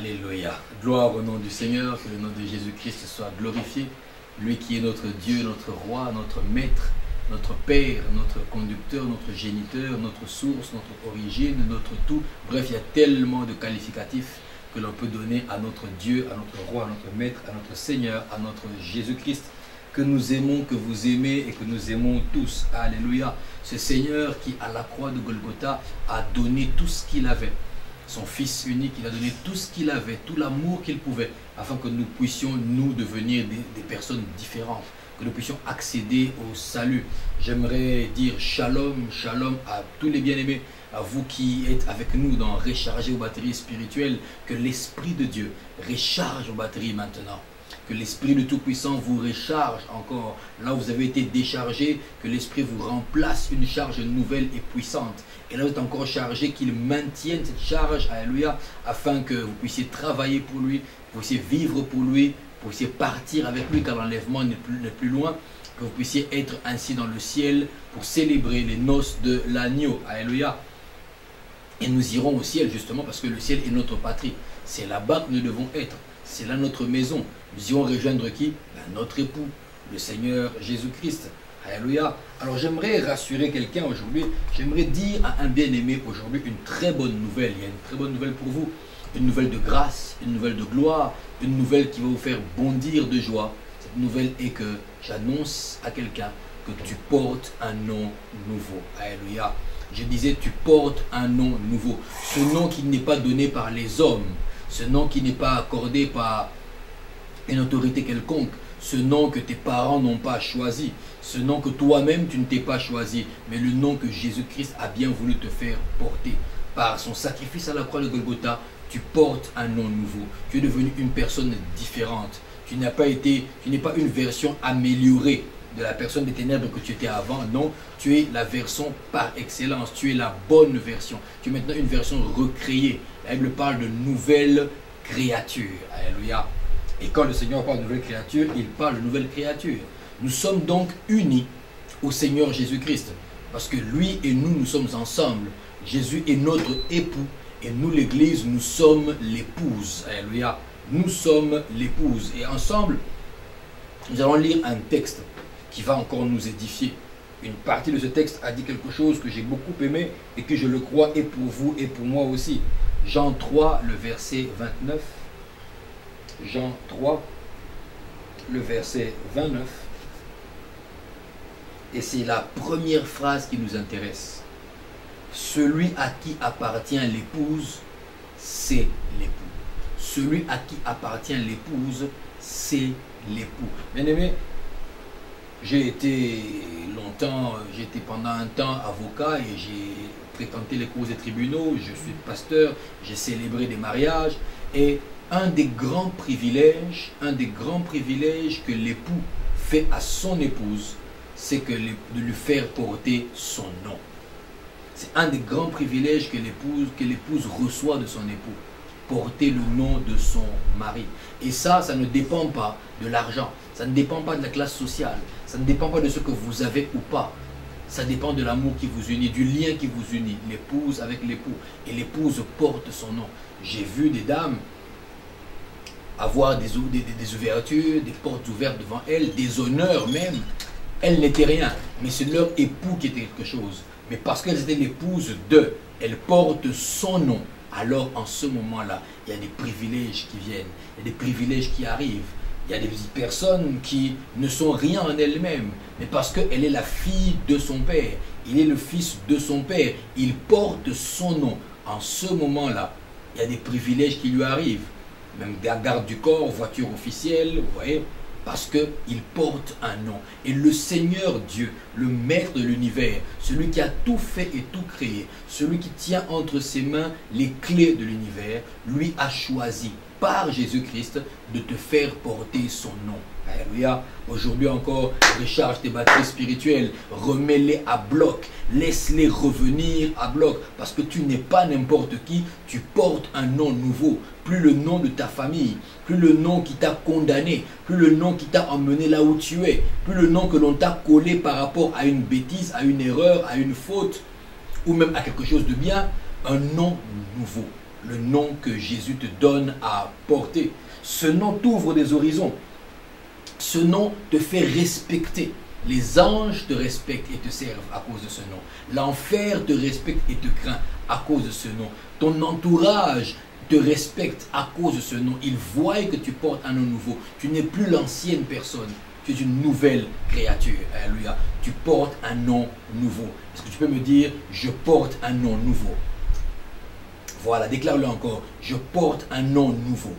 Alléluia. Gloire au nom du Seigneur, que le nom de Jésus-Christ soit glorifié. Lui qui est notre Dieu, notre roi, notre maître, notre Père, notre conducteur, notre géniteur, notre source, notre origine, notre tout. Bref, il y a tellement de qualificatifs que l'on peut donner à notre Dieu, à notre roi, à notre maître, à notre Seigneur, à notre Jésus-Christ, que nous aimons, que vous aimez et que nous aimons tous. Alléluia. Ce Seigneur qui, à la croix de Golgotha, a donné tout ce qu'il avait. Son Fils unique, il a donné tout ce qu'il avait, tout l'amour qu'il pouvait, afin que nous puissions, nous, devenir des personnes différentes, que nous puissions accéder au salut. J'aimerais dire shalom, shalom à tous les bien-aimés, à vous qui êtes avec nous dans Recharger vos batteries spirituelles, que l'Esprit de Dieu recharge vos batteries maintenant. Que l'Esprit de Tout-Puissant vous recharge encore. Là où vous avez été déchargé, que l'Esprit vous remplace une charge nouvelle et puissante. Et là où vous êtes encore chargé, qu'il maintienne cette charge, alléluia, afin que vous puissiez travailler pour lui, vous puissiez vivre pour lui, vous puissiez partir avec lui car l'enlèvement n'est plus loin, que vous puissiez être ainsi dans le ciel pour célébrer les noces de l'agneau. Alléluia. Et nous irons au ciel justement parce que le ciel est notre patrie. C'est là-bas que nous devons être. C'est là notre maison. Nous irons rejoindre qui? Notre époux, le Seigneur Jésus-Christ. Alléluia. Alors j'aimerais rassurer quelqu'un aujourd'hui. J'aimerais dire à un bien-aimé aujourd'hui une très bonne nouvelle. Il y a une très bonne nouvelle pour vous. Une nouvelle de grâce, une nouvelle de gloire, une nouvelle qui va vous faire bondir de joie. Cette nouvelle est que j'annonce à quelqu'un que tu portes un nom nouveau. Alléluia. Je disais, tu portes un nom nouveau. Ce nom qui n'est pas donné par les hommes. Ce nom qui n'est pas accordé par une autorité quelconque. Ce nom que tes parents n'ont pas choisi. Ce nom que toi-même tu ne t'es pas choisi. Mais le nom que Jésus-Christ a bien voulu te faire porter. Par son sacrifice à la croix de Golgotha, tu portes un nom nouveau. Tu es devenu une personne différente. Tu n'es pas une version améliorée de la personne des ténèbres que tu étais avant. Non, tu es la version par excellence. Tu es la bonne version. Tu es maintenant une version recréée. La Bible parle de nouvelle créature. Alléluia. Et quand le Seigneur parle de nouvelle créature, il parle de nouvelle créature. Nous sommes donc unis au Seigneur Jésus-Christ. Parce que lui et nous, nous sommes ensemble. Jésus est notre époux. Et nous, l'Église, nous sommes l'épouse. Alléluia. Nous sommes l'épouse. Et ensemble, nous allons lire un texte qui va encore nous édifier. Une partie de ce texte a dit quelque chose que j'ai beaucoup aimé et que je le crois est pour vous et pour moi aussi. Jean 3, le verset 29. Jean 3, le verset 29. Et c'est la première phrase qui nous intéresse. Celui à qui appartient l'épouse, c'est l'époux. Celui à qui appartient l'épouse, c'est l'époux. Bien-aimé, j'ai été pendant un temps avocat et j'ai fréquenté les cours des tribunaux, je suis pasteur, j'ai célébré des mariages et un des grands privilèges que l'époux fait à son épouse, c'est de lui faire porter son nom. C'est un des grands privilèges que l'épouse reçoit de son époux. Porter le nom de son mari. Et ça ne dépend pas de l'argent. Ça ne dépend pas de la classe sociale. Ça ne dépend pas de ce que vous avez ou pas. Ça dépend de l'amour qui vous unit, du lien qui vous unit. L'épouse avec l'époux. Et l'épouse porte son nom. J'ai vu des dames avoir des ouvertures, des portes ouvertes devant elles, des honneurs même. Elles n'étaient rien. Mais c'est leur époux qui était quelque chose. Mais parce qu'elles étaient l'épouse de, elles portent son nom. Alors en ce moment-là, il y a des privilèges qui viennent, il y a des privilèges qui arrivent. Il y a des personnes qui ne sont rien en elles-mêmes, mais parce qu'elle est la fille de son père, il est le fils de son père, il porte son nom. En ce moment-là, il y a des privilèges qui lui arrivent. Même garde du corps, voiture officielle, vous voyez, parce qu'il porte un nom. Et le Seigneur Dieu, le maître de l'univers, celui qui a tout fait et tout créé, celui qui tient entre ses mains les clés de l'univers, lui a choisi par Jésus-Christ de te faire porter son nom. Alléluia. Aujourd'hui encore, recharge tes batteries spirituelles, remets-les à bloc, laisse-les revenir à bloc, parce que tu n'es pas n'importe qui, tu portes un nom nouveau. Plus le nom de ta famille, plus le nom qui t'a condamné, plus le nom qui t'a emmené là où tu es, plus le nom que l'on t'a collé par rapport à une bêtise, à une erreur, à une faute, ou même à quelque chose de bien, un nom nouveau. le nom que Jésus te donne à porter. Ce nom t'ouvre des horizons. Ce nom te fait respecter. Les anges te respectent et te servent à cause de ce nom. L'enfer te respecte et te craint à cause de ce nom. Ton entourage te respecte à cause de ce nom. Ils voient que tu portes un nom nouveau. Tu n'es plus l'ancienne personne. Tu es une nouvelle créature. Alléluia. Tu portes un nom nouveau. Est-ce que tu peux me dire, je porte un nom nouveau? Voilà, déclare-le encore. Je porte un nom nouveau.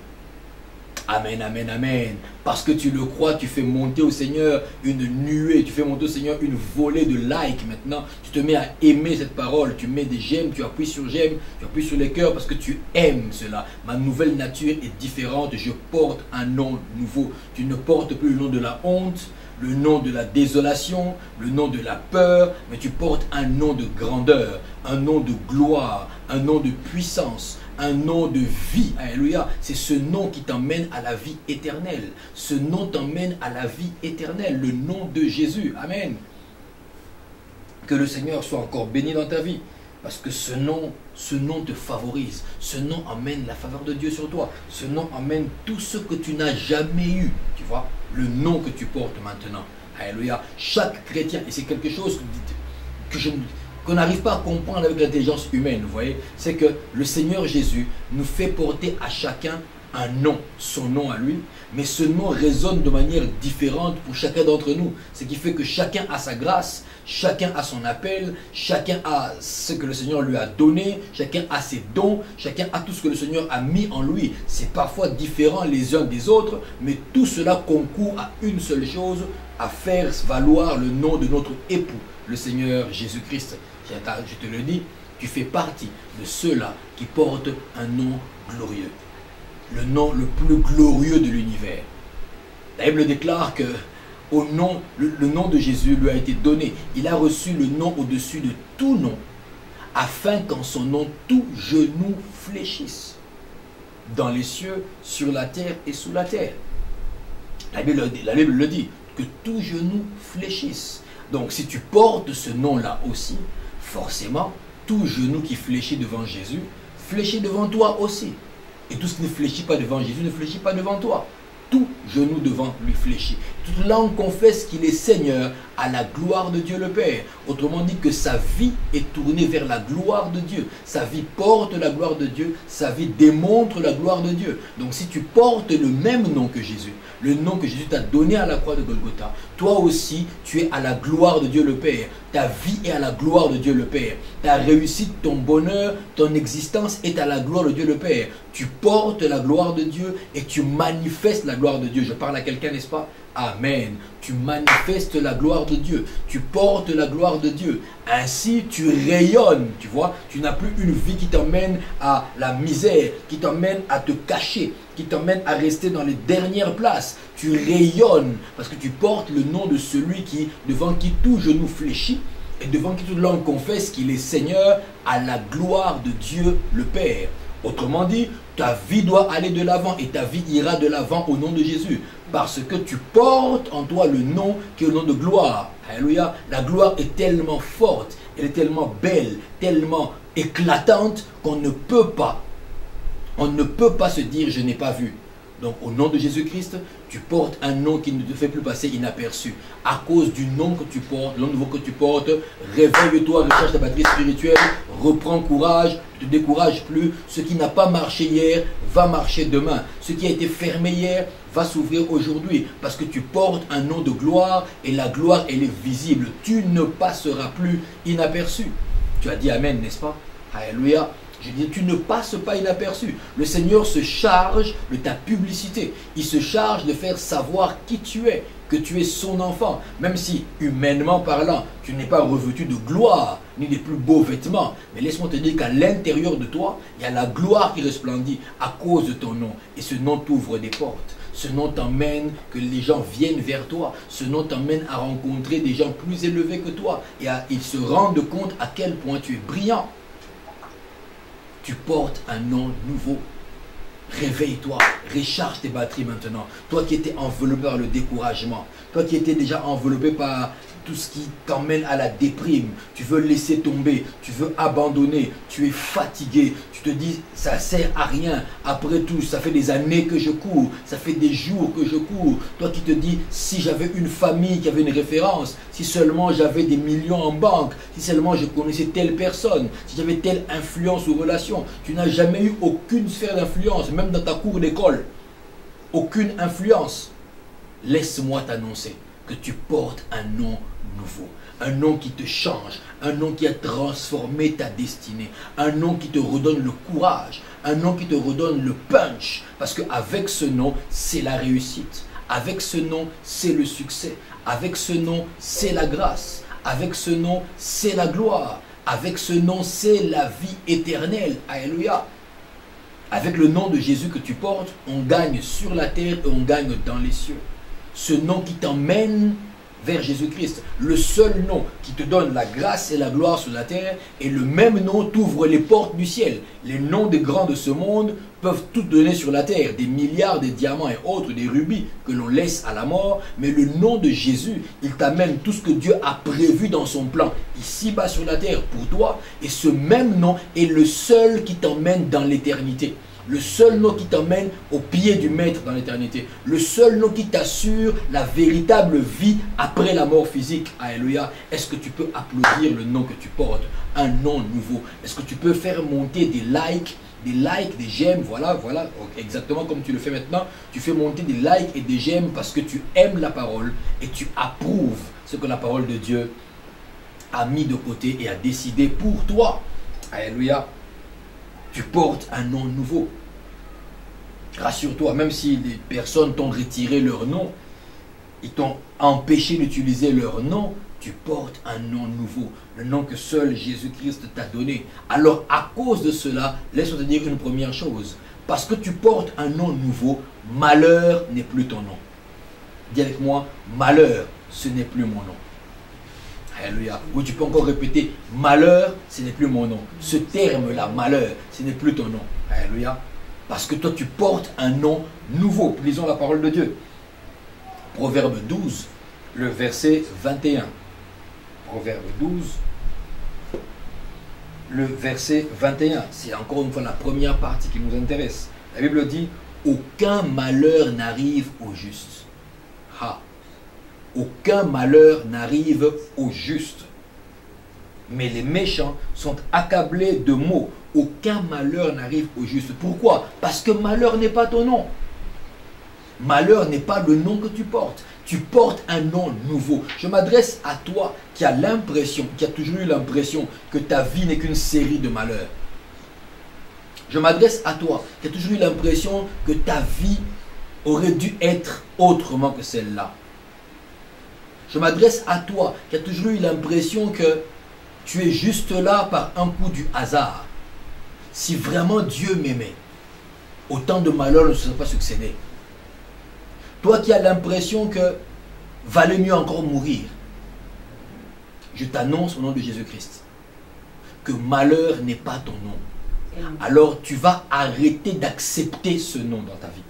Amen, amen, amen. Parce que tu le crois, tu fais monter au Seigneur une nuée, tu fais monter au Seigneur une volée de likes maintenant. Tu te mets à aimer cette parole, tu mets des j'aime, tu appuies sur j'aime, tu appuies sur les cœurs parce que tu aimes cela. Ma nouvelle nature est différente, je porte un nom nouveau. Tu ne portes plus le nom de la honte, le nom de la désolation, le nom de la peur, mais tu portes un nom de grandeur, un nom de gloire, un nom de puissance, un nom de vie. Alléluia. C'est ce nom qui t'emmène à la vie éternelle. Ce nom t'emmène à la vie éternelle. Le nom de Jésus. Amen. Que le Seigneur soit encore béni dans ta vie. Parce que ce nom te favorise. Ce nom emmène la faveur de Dieu sur toi. Ce nom emmène tout ce que tu n'as jamais eu. Tu vois, le nom que tu portes maintenant. Alléluia. Chaque chrétien, et c'est quelque chose qu'on n'arrive pas à comprendre avec l'intelligence humaine, vous voyez, c'est que le Seigneur Jésus nous fait porter à chacun un nom, son nom à lui, mais ce nom résonne de manière différente pour chacun d'entre nous. Ce qui fait que chacun a sa grâce, chacun a son appel, chacun a ce que le Seigneur lui a donné, chacun a ses dons, chacun a tout ce que le Seigneur a mis en lui. C'est parfois différent les uns des autres, mais tout cela concourt à une seule chose, à faire valoir le nom de notre époux, le Seigneur Jésus-Christ. Je te le dis, tu fais partie de ceux-là qui portent un nom glorieux. Le nom le plus glorieux de l'univers. La Bible déclare que le nom de Jésus lui a été donné. Il a reçu le nom au-dessus de tout nom, afin qu'en son nom tout genou fléchisse, dans les cieux, sur la terre et sous la terre. La Bible le dit, que tout genou fléchisse. Donc si tu portes ce nom-là aussi, forcément, tout genou qui fléchit devant Jésus, fléchit devant toi aussi. Et tout ce qui ne fléchit pas devant Jésus ne fléchit pas devant toi. Tout genou devant lui fléchit. Toute langue confesse qu'il est Seigneur à la gloire de Dieu le Père. Autrement dit que sa vie est tournée vers la gloire de Dieu. Sa vie porte la gloire de Dieu. Sa vie démontre la gloire de Dieu. Donc si tu portes le même nom que Jésus, le nom que Jésus t'a donné à la croix de Golgotha, toi aussi tu es à la gloire de Dieu le Père. Ta vie est à la gloire de Dieu le Père. Ta réussite, ton bonheur, ton existence est à la gloire de Dieu le Père. Tu portes la gloire de Dieu et tu manifestes la gloire de Dieu. Je parle à quelqu'un, n'est-ce pas? Amen. Tu manifestes la gloire de Dieu. Tu portes la gloire de Dieu. Ainsi, tu rayonnes. Tu vois, tu n'as plus une vie qui t'emmène à la misère, qui t'emmène à te cacher, qui t'emmène à rester dans les dernières places. Tu rayonnes parce que tu portes le nom de celui devant qui tout genou fléchit et devant qui toute langue confesse qu'il est Seigneur à la gloire de Dieu le Père. Autrement dit, ta vie doit aller de l'avant et ta vie ira de l'avant au nom de Jésus. Parce que tu portes en toi le nom qui est le nom de gloire. Alléluia. La gloire est tellement forte, elle est tellement belle, tellement éclatante qu'on ne peut pas se dire je n'ai pas vu. Donc au nom de Jésus-Christ, tu portes un nom qui ne te fait plus passer inaperçu. À cause du nom que tu portes, le nom nouveau que tu portes, réveille-toi, recharge ta batterie spirituelle, reprends courage, ne te décourage plus. Ce qui n'a pas marché hier va marcher demain. Ce qui a été fermé hier va s'ouvrir aujourd'hui. Parce que tu portes un nom de gloire et la gloire elle est visible. Tu ne passeras plus inaperçu. Tu as dit Amen, n'est-ce pas? Alléluia. Je dis, tu ne passes pas inaperçu. Le Seigneur se charge de ta publicité. Il se charge de faire savoir qui tu es, que tu es son enfant. Même si, humainement parlant, tu n'es pas revêtu de gloire, ni des plus beaux vêtements. Mais laisse-moi te dire qu'à l'intérieur de toi, il y a la gloire qui resplendit à cause de ton nom. Et ce nom t'ouvre des portes. Ce nom t'emmène que les gens viennent vers toi. Ce nom t'emmène à rencontrer des gens plus élevés que toi. Et ils se rendent compte à quel point tu es brillant. Tu portes un nom nouveau. Réveille-toi, recharge tes batteries maintenant. Toi qui étais enveloppé par le découragement, toi qui étais déjà enveloppé par tout ce qui t'emmène à la déprime, tu veux laisser tomber, tu veux abandonner, tu es fatigué, Tu te dis, ça ne sert à rien. Après tout, ça fait des années que je cours. Ça fait des jours que je cours. Toi qui te dis, si j'avais une famille qui avait une référence, si seulement j'avais des millions en banque, si seulement je connaissais telle personne, si j'avais telle influence ou relation. Tu n'as jamais eu aucune sphère d'influence, même dans ta cour d'école. Aucune influence. Laisse-moi t'annoncer que tu portes un nom nouveau. Un nom qui te change, un nom qui a transformé ta destinée, un nom qui te redonne le courage, un nom qui te redonne le punch. Parce qu'avec ce nom, c'est la réussite. Avec ce nom, c'est le succès. Avec ce nom, c'est la grâce. Avec ce nom, c'est la gloire. Avec ce nom, c'est la vie éternelle. Alléluia. Avec le nom de Jésus que tu portes, on gagne sur la terre et on gagne dans les cieux. Ce nom qui t'emmène vers Jésus-Christ, le seul nom qui te donne la grâce et la gloire sur la terre, et le même nom t'ouvre les portes du ciel. Les noms des grands de ce monde peuvent tout donner sur la terre, des milliards de diamants et autres, des rubis que l'on laisse à la mort, mais le nom de Jésus, il t'amène tout ce que Dieu a prévu dans son plan, ici-bas sur la terre pour toi, et ce même nom est le seul qui t'emmène dans l'éternité. Le seul nom qui t'emmène au pied du Maître dans l'éternité. Le seul nom qui t'assure la véritable vie après la mort physique. Alléluia. Est-ce que tu peux applaudir le nom que tu portes? Un nom nouveau. Est-ce que tu peux faire monter des likes, des j'aime? Voilà, voilà. Exactement comme tu le fais maintenant. Tu fais monter des likes et des j'aime parce que tu aimes la parole et tu approuves ce que la parole de Dieu a mis de côté et a décidé pour toi. Alléluia. Tu portes un nom nouveau. Rassure-toi, même si les personnes t'ont retiré leur nom, ils t'ont empêché d'utiliser leur nom, tu portes un nom nouveau, le nom que seul Jésus-Christ t'a donné. Alors à cause de cela, laisse-moi te dire une première chose. Parce que tu portes un nom nouveau, malheur n'est plus ton nom. Dis avec moi, malheur, ce n'est plus mon nom. Alléluia. Ou tu peux encore répéter, malheur, ce n'est plus mon nom. Ce terme-là, malheur, ce n'est plus ton nom. Alléluia. Parce que toi, tu portes un nom nouveau. Lisons la parole de Dieu. Proverbe 12, le verset 21. Proverbe 12, le verset 21. C'est encore une fois la première partie qui nous intéresse. La Bible dit, aucun malheur n'arrive au juste. Ha. Aucun malheur n'arrive au juste. Mais les méchants sont accablés de maux. Aucun malheur n'arrive au juste. Pourquoi? Parce que malheur n'est pas ton nom. Malheur n'est pas le nom que tu portes. Tu portes un nom nouveau. Je m'adresse à toi qui a l'impression, qui a toujours eu l'impression que ta vie n'est qu'une série de malheurs. Je m'adresse à toi qui a toujours eu l'impression que ta vie aurait dû être autrement que celle-là. Je m'adresse à toi qui a toujours eu l'impression que tu es juste là par un coup du hasard. Si vraiment Dieu m'aimait, autant de malheurs ne se seraient pas succédés. Toi qui as l'impression que valait mieux encore mourir, je t'annonce au nom de Jésus-Christ que malheur n'est pas ton nom. Alors tu vas arrêter d'accepter ce nom dans ta vie.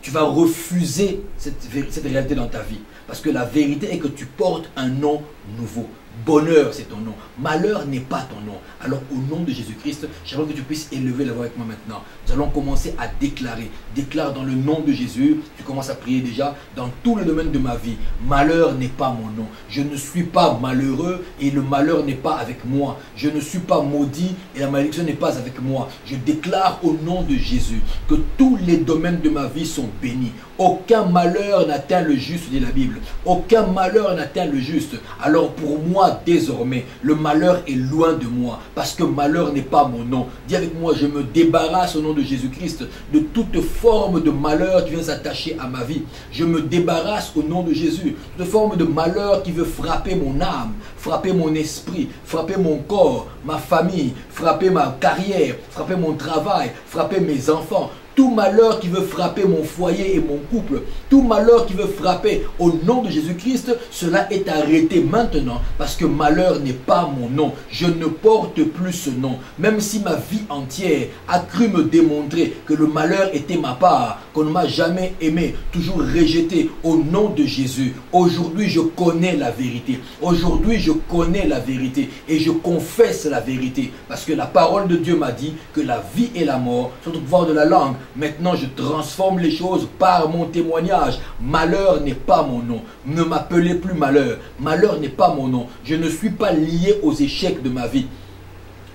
Tu vas refuser cette réalité dans ta vie. Parce que la vérité est que tu portes un nom nouveau. Bonheur, c'est ton nom. Malheur n'est pas ton nom. Alors, au nom de Jésus-Christ, j'aimerais que tu puisses élever la voix avec moi maintenant. Nous allons commencer à déclarer. Déclare dans le nom de Jésus. Tu commences à prier déjà dans tous les domaines de ma vie. Malheur n'est pas mon nom. Je ne suis pas malheureux et le malheur n'est pas avec moi. Je ne suis pas maudit et la malédiction n'est pas avec moi. Je déclare au nom de Jésus que tous les domaines de ma vie sont bénis. Aucun malheur n'atteint le juste, dit la Bible. Aucun malheur n'atteint le juste. Alors pour moi, désormais, le malheur est loin de moi. Parce que malheur n'est pas mon nom. Dis avec moi, je me débarrasse au nom de Jésus-Christ de toute forme de malheur qui vient s'attacher à ma vie. Je me débarrasse au nom de Jésus de toute forme de malheur qui veut frapper mon âme, frapper mon esprit, frapper mon corps, ma famille, frapper ma carrière, frapper mon travail, frapper mes enfants. tout malheur qui veut frapper mon foyer et mon couple, tout malheur qui veut frapper au nom de Jésus-Christ, cela est arrêté maintenant parce que malheur n'est pas mon nom. Je ne porte plus ce nom. Même si ma vie entière a cru me démontrer que le malheur était ma part, qu'on ne m'a jamais aimé, toujours rejeté, au nom de Jésus, aujourd'hui je connais la vérité. Aujourd'hui je connais la vérité et je confesse la vérité parce que la parole de Dieu m'a dit que la vie et la mort sont au pouvoir de la langue. Maintenant je transforme les choses par mon témoignage. Malheur n'est pas mon nom. Ne m'appelez plus malheur. Malheur n'est pas mon nom. Je ne suis pas lié aux échecs de ma vie.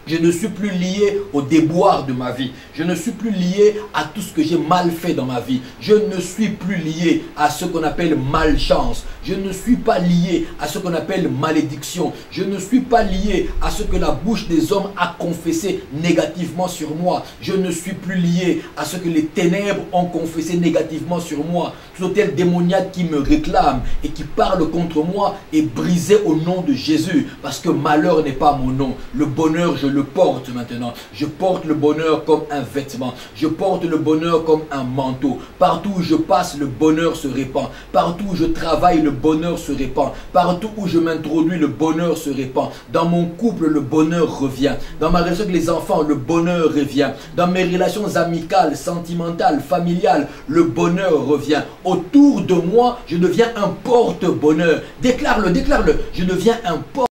Je ne suis plus lié au déboire de ma vie. Je ne suis plus lié à tout ce que j'ai mal fait dans ma vie. Je ne suis plus lié à ce qu'on appelle malchance. Je ne suis pas lié à ce qu'on appelle malédiction. Je ne suis pas lié à ce que la bouche des hommes a confessé négativement sur moi. Je ne suis plus lié à ce que les ténèbres ont confessé négativement sur moi. Tout tel démoniaque qui me réclame et qui parle contre moi est brisé au nom de Jésus. Parce que malheur n'est pas mon nom. Le bonheur, je le porte maintenant. Je porte le bonheur comme un vêtement. Je porte le bonheur comme un manteau. Partout où je passe, le bonheur se répand. Partout où je travaille, le bonheur se répand. Partout où je m'introduis, le bonheur se répand. Dans mon couple, le bonheur revient. Dans ma relation avec les enfants, le bonheur revient. Dans mes relations amicales, sentimentales, familiales, le bonheur revient. Autour de moi, je deviens un porte-bonheur. Déclare-le, déclare-le. Je deviens un porte-bonheur.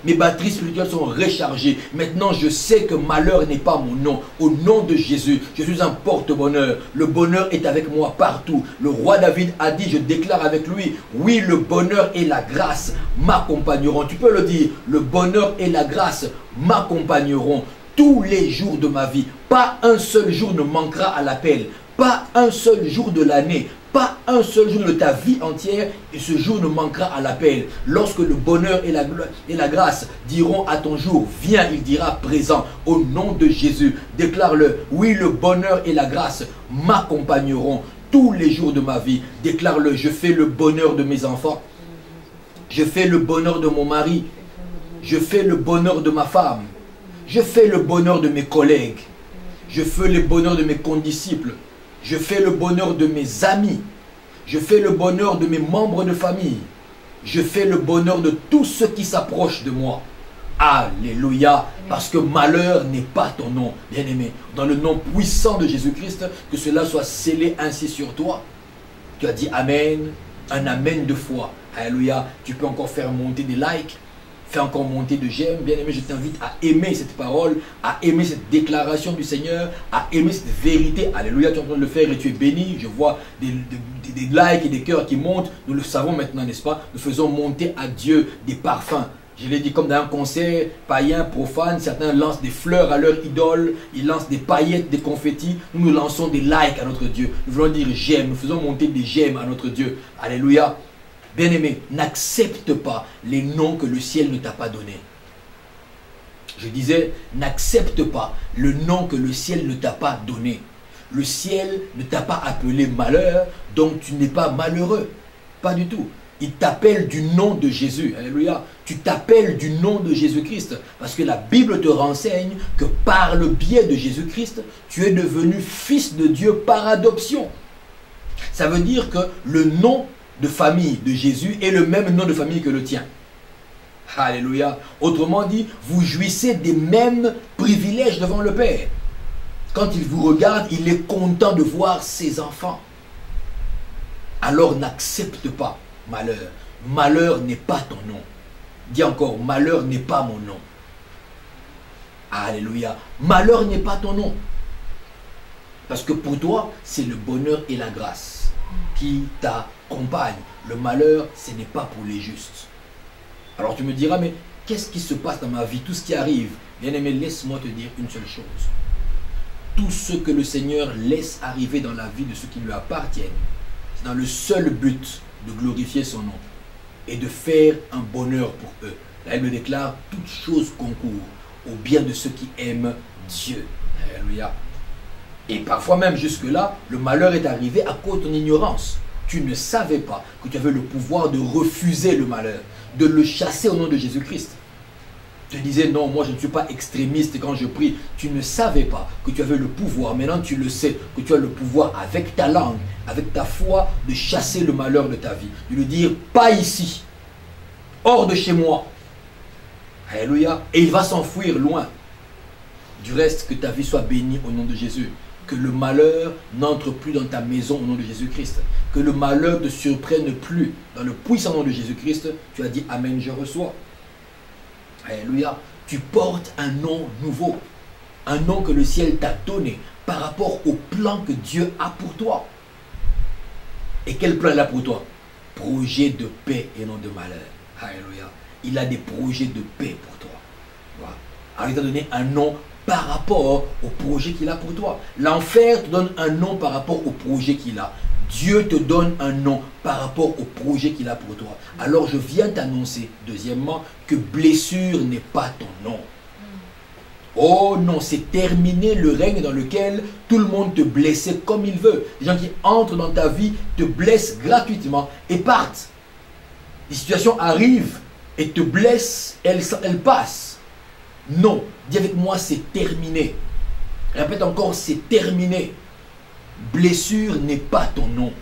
Mes batteries spirituelles sont rechargées. Maintenant, je sais que malheur n'est pas mon nom. Au nom de Jésus, je suis un porte-bonheur. Le bonheur est avec moi partout. Le roi David a dit, je déclare avec lui, oui, le bonheur et la grâce m'accompagneront. Tu peux le dire, le bonheur et la grâce m'accompagneront tous les jours de ma vie. Pas un seul jour ne manquera à l'appel. Pas un seul jour de l'année. Pas un seul jour de ta vie entière et ce jour ne manquera à l'appel. Lorsque le bonheur et la grâce diront à ton jour, viens, il dira présent. Au nom de Jésus, déclare-le. Oui, le bonheur et la grâce m'accompagneront tous les jours de ma vie. Déclare-le. Je fais le bonheur de mes enfants. Je fais le bonheur de mon mari. Je fais le bonheur de ma femme. Je fais le bonheur de mes collègues. Je fais le bonheur de mes condisciples. Je fais le bonheur de mes amis. Je fais le bonheur de mes membres de famille. Je fais le bonheur de tous ceux qui s'approchent de moi. Alléluia. Parce que malheur n'est pas ton nom, bien-aimé. Dans le nom puissant de Jésus-Christ, que cela soit scellé ainsi sur toi. Tu as dit Amen, un Amen de foi. Alléluia. Tu peux encore faire monter des likes. Fais encore monter de j'aime. Bien aimé, je t'invite à aimer cette parole, à aimer cette déclaration du Seigneur, à aimer cette vérité. Alléluia, tu es en train de le faire et tu es béni. Je vois des likes et des cœurs qui montent. Nous le savons maintenant, n'est-ce pas? Nous faisons monter à Dieu des parfums. Je l'ai dit comme dans un concert païen, profane, certains lancent des fleurs à leur idole, ils lancent des paillettes, des confettis. Nous lançons des likes à notre Dieu. Nous voulons dire j'aime, nous faisons monter des j'aime à notre Dieu. Alléluia. Bien-aimé, n'accepte pas les noms que le ciel ne t'a pas donnés. Je disais, n'accepte pas le nom que le ciel ne t'a pas donné. Le ciel ne t'a pas appelé malheur, donc tu n'es pas malheureux. Pas du tout. Il t'appelle du nom de Jésus. Alléluia. Tu t'appelles du nom de Jésus-Christ. Parce que la Bible te renseigne que par le biais de Jésus-Christ, tu es devenu fils de Dieu par adoption. Ça veut dire que le nom de famille de Jésus est le même nom de famille que le tien. Alléluia. Autrement dit, vous jouissez des mêmes privilèges devant le Père. Quand il vous regarde, il est content de voir ses enfants. Alors n'accepte pas malheur. Malheur n'est pas ton nom. Dis encore, malheur n'est pas mon nom. Alléluia. Malheur n'est pas ton nom. Parce que pour toi, c'est le bonheur et la grâce qui t'accompagnent. Le malheur, ce n'est pas pour les justes. Alors tu me diras, mais qu'est-ce qui se passe dans ma vie? Tout ce qui arrive. Bien-aimé, laisse-moi te dire une seule chose. Tout ce que le Seigneur laisse arriver dans la vie de ceux qui lui appartiennent, c'est dans le seul but de glorifier son nom et de faire un bonheur pour eux. Là, il me déclare, toutes choses concourent au bien de ceux qui aiment Dieu. Alléluia. Et parfois même jusque-là, le malheur est arrivé à cause de ton ignorance. Tu ne savais pas que tu avais le pouvoir de refuser le malheur, de le chasser au nom de Jésus-Christ. te disais, non, moi je ne suis pas extrémiste quand je prie. Tu ne savais pas que tu avais le pouvoir. Maintenant tu le sais, que tu as le pouvoir avec ta langue, avec ta foi, de chasser le malheur de ta vie. De lui dire, pas ici, hors de chez moi. Alléluia. Et il va s'enfuir loin. Du reste, que ta vie soit bénie au nom de Jésus. Que le malheur n'entre plus dans ta maison au nom de Jésus-Christ. Que le malheur ne te surprenne plus. Dans le puissant nom de Jésus-Christ, tu as dit Amen, je reçois. Alléluia. Tu portes un nom nouveau. Un nom que le ciel t'a donné par rapport au plan que Dieu a pour toi. Et quel plan il a pour toi? Projet de paix et non de malheur. Alléluia. Il a des projets de paix pour toi. Voilà. Alors il t'a donné un nom par rapport au projet qu'il a pour toi. L'enfer te donne un nom par rapport au projet qu'il a. Dieu te donne un nom par rapport au projet qu'il a pour toi. Alors je viens t'annoncer, deuxièmement, que blessure n'est pas ton nom. Oh non, c'est terminé le règne dans lequel tout le monde te blessait comme il veut. Les gens qui entrent dans ta vie te blessent gratuitement et partent. Les situations arrivent et te blessent, elles passent. Non, dis avec moi, c'est terminé. Répète encore, c'est terminé. Blessure n'est pas ton nom.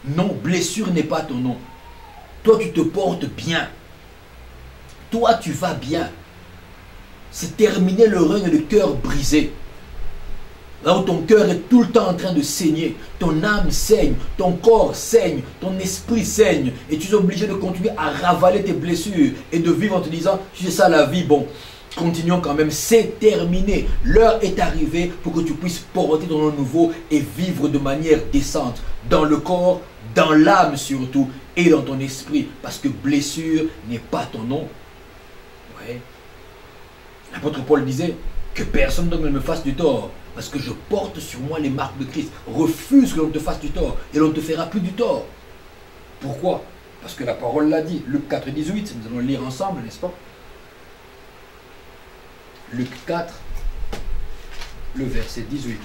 Non, blessure n'est pas ton nom. Toi, tu te portes bien. Toi, tu vas bien. C'est terminé le règne de cœur brisé. Là où ton cœur est tout le temps en train de saigner, ton âme saigne, ton corps saigne, ton esprit saigne, et tu es obligé de continuer à ravaler tes blessures et de vivre en te disant, c'est ça la vie, bon, continuons quand même, c'est terminé. L'heure est arrivée pour que tu puisses porter ton nom nouveau et vivre de manière décente, dans le corps, dans l'âme surtout, et dans ton esprit, parce que blessure n'est pas ton nom. Ouais. L'apôtre Paul disait, que personne ne me fasse du tort, parce que je porte sur moi les marques de Christ. Refuse que l'on te fasse du tort et l'on ne te fera plus du tort. Pourquoi? Parce que la parole l'a dit. Luc 4, 18, nous allons le lire ensemble, n'est-ce pas? Luc 4, le verset 18.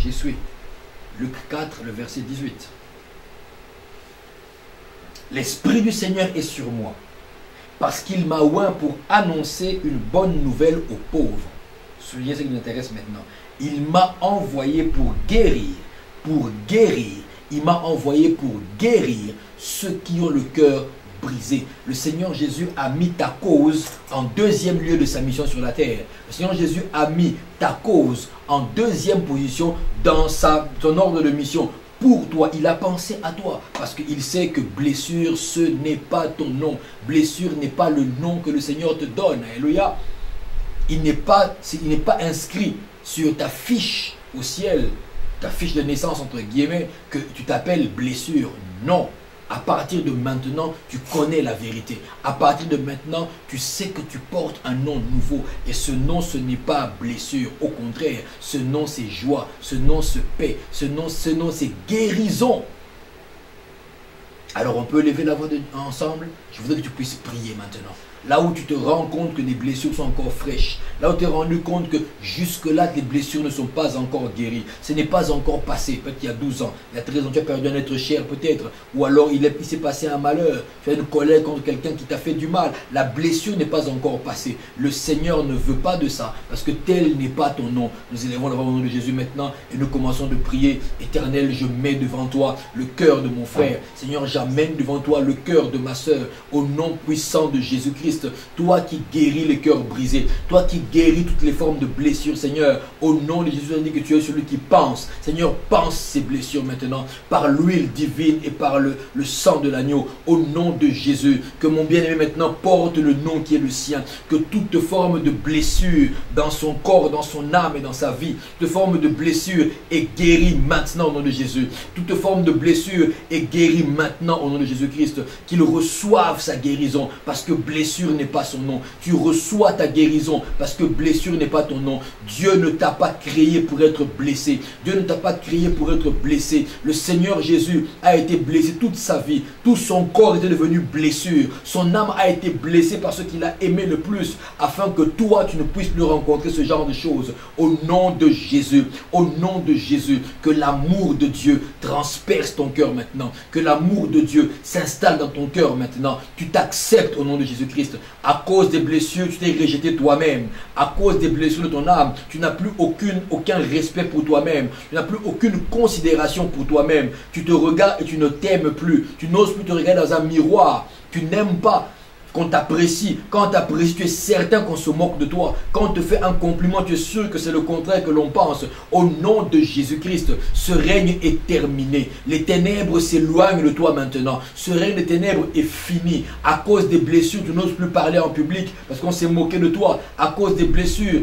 J'y suis. Luc 4, le verset 18. L'Esprit du Seigneur est sur moi, parce qu'il m'a oint pour annoncer une bonne nouvelle aux pauvres. Soulignez ce qui nous intéresse maintenant. Il m'a envoyé pour guérir. Pour guérir. Il m'a envoyé pour guérir ceux qui ont le cœur brisé. Le Seigneur Jésus a mis ta cause en deuxième lieu de sa mission sur la terre. Le Seigneur Jésus a mis ta cause en deuxième position dans son ordre de mission. Pour toi, il a pensé à toi, parce qu'il sait que blessure, ce n'est pas ton nom. Blessure n'est pas le nom que le Seigneur te donne. Alléluia. Il n'est pas inscrit sur ta fiche au ciel, ta fiche de naissance entre guillemets, que tu t'appelles blessure. Non. À partir de maintenant, tu connais la vérité. À partir de maintenant, tu sais que tu portes un nom nouveau. Et ce nom, ce n'est pas blessure. Au contraire, ce nom, c'est joie. Ce nom, c'est paix. Ce nom, c'est guérison. Alors, on peut lever la voix ensemble. Je voudrais que tu puisses prier maintenant. Là où tu te rends compte que les blessures sont encore fraîches. Là où tu t'es rendu compte que jusque-là, tes blessures ne sont pas encore guéries. Ce n'est pas encore passé. Peut-être qu'il y a 12 ans, il y a 13 ans, tu as perdu un être cher peut-être. Ou alors il s'est passé un malheur. Tu as une colère contre quelqu'un qui t'a fait du mal. La blessure n'est pas encore passée. Le Seigneur ne veut pas de ça. Parce que tel n'est pas ton nom. Nous élevons la voix au nom de Jésus maintenant. Et nous commençons de prier. Éternel, je mets devant toi le cœur de mon frère. Seigneur, j'amène devant toi le cœur de ma soeur. Au nom puissant de Jésus-Christ. Toi qui guéris les cœurs brisés, toi qui guéris toutes les formes de blessures, Seigneur, au nom de Jésus, on dit que tu es celui qui pense. Seigneur, pense ces blessures maintenant, par l'huile divine et par le sang de l'agneau, au nom de Jésus. Que mon bien-aimé maintenant porte le nom qui est le sien, que toute forme de blessure dans son corps, dans son âme et dans sa vie, toute forme de blessure est guérie maintenant au nom de Jésus. Toute forme de blessure est guérie maintenant au nom de Jésus-Christ, qu'il reçoive sa guérison, parce que blessure blessure n'est pas son nom. Tu reçois ta guérison parce que blessure n'est pas ton nom. Dieu ne t'a pas créé pour être blessé. Dieu ne t'a pas créé pour être blessé. Le Seigneur Jésus a été blessé toute sa vie. Tout son corps était devenu blessure. Son âme a été blessée par ce qu'il a aimé le plus, afin que toi, tu ne puisses plus rencontrer ce genre de choses. Au nom de Jésus, au nom de Jésus, que l'amour de Dieu transperce ton cœur maintenant. Que l'amour de Dieu s'installe dans ton cœur maintenant. Tu t'acceptes au nom de Jésus-Christ. À cause des blessures, tu t'es rejeté toi-même. À cause des blessures de ton âme, tu n'as plus aucun respect pour toi-même. Tu n'as plus aucune considération pour toi-même. Tu te regardes et tu ne t'aimes plus. Tu n'oses plus te regarder dans un miroir. Tu n'aimes pas qu'on t'apprécie. Quand on t'apprécie, tu es certain qu'on se moque de toi. Quand on te fait un compliment, tu es sûr que c'est le contraire que l'on pense. Au nom de Jésus-Christ, ce règne est terminé. Les ténèbres s'éloignent de toi maintenant. Ce règne des ténèbres est fini. À cause des blessures, tu n'oses plus parler en public parce qu'on s'est moqué de toi. À cause des blessures,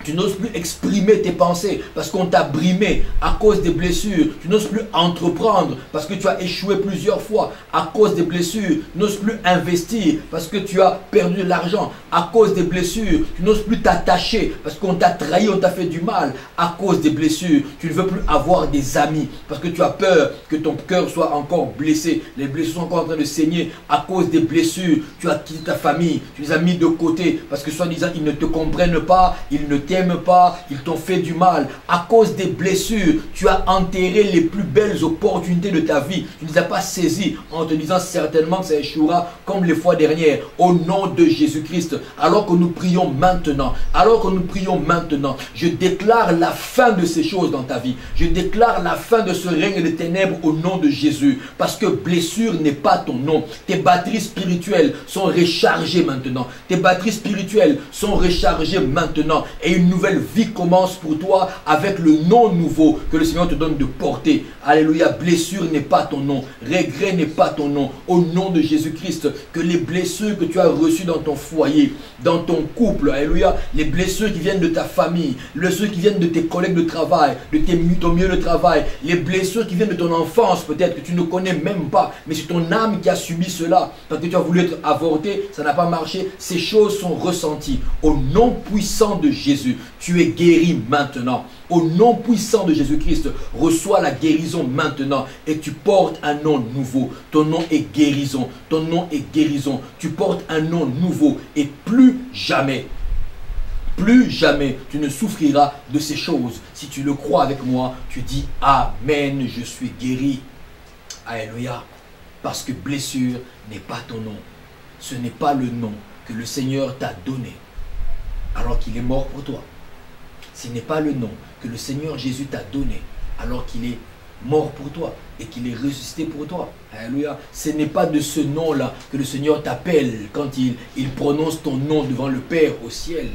tu n'oses plus exprimer tes pensées parce qu'on t'a brimé. À cause des blessures, tu n'oses plus entreprendre parce que tu as échoué plusieurs fois. À cause des blessures, tu n'oses plus investir parce que tu as perdu de l'argent. À cause des blessures, tu n'oses plus t'attacher parce qu'on t'a trahi, on t'a fait du mal. À cause des blessures, tu ne veux plus avoir des amis parce que tu as peur que ton cœur soit encore blessé. Les blessures sont encore en train de saigner. À cause des blessures, tu as quitté ta famille, tu les as mis de côté parce que soi-disant ils ne te comprennent pas, ils ne t'aiment pas, ils t'ont fait du mal. À cause des blessures, tu as enterré les plus belles opportunités de ta vie. Tu ne les as pas saisies en te disant certainement que ça échouera comme les fois dernières. Au nom de Jésus-Christ, alors que nous prions maintenant, je déclare la fin de ces choses dans ta vie. Je déclare la fin de ce règne des ténèbres au nom de Jésus. Parce que blessure n'est pas ton nom. Tes batteries spirituelles sont rechargées maintenant. Tes batteries spirituelles sont rechargées maintenant. Et une nouvelle vie commence pour toi avec le nom nouveau que le Seigneur te donne de porter. Alléluia. Blessure n'est pas ton nom. Regret n'est pas ton nom. Au nom de Jésus-Christ, que les blessures que tu as reçues dans ton foyer, dans ton couple, alléluia, les blessures qui viennent de ta famille, les blessures qui viennent de tes collègues de travail, de ton milieu de travail, les blessures qui viennent de ton enfance peut-être que tu ne connais même pas, mais c'est ton âme qui a subi cela. Quand tu as voulu être avorté, ça n'a pas marché. Ces choses sont ressenties. Au nom puissant de Jésus, tu es guéri maintenant. Au nom puissant de Jésus-Christ, reçois la guérison maintenant et tu portes un nom nouveau. Ton nom est guérison. Ton nom est guérison. Tu portes un nom nouveau et plus jamais, tu ne souffriras de ces choses. Si tu le crois avec moi, tu dis Amen, je suis guéri. Alléluia. Parce que blessure n'est pas ton nom. Ce n'est pas le nom que le Seigneur t'a donné alors qu'il est mort pour toi. Ce n'est pas le nom que le Seigneur Jésus t'a donné alors qu'il est mort pour toi et qu'il est ressuscité pour toi. Alléluia. Ce n'est pas de ce nom-là que le Seigneur t'appelle quand il prononce ton nom devant le Père au ciel.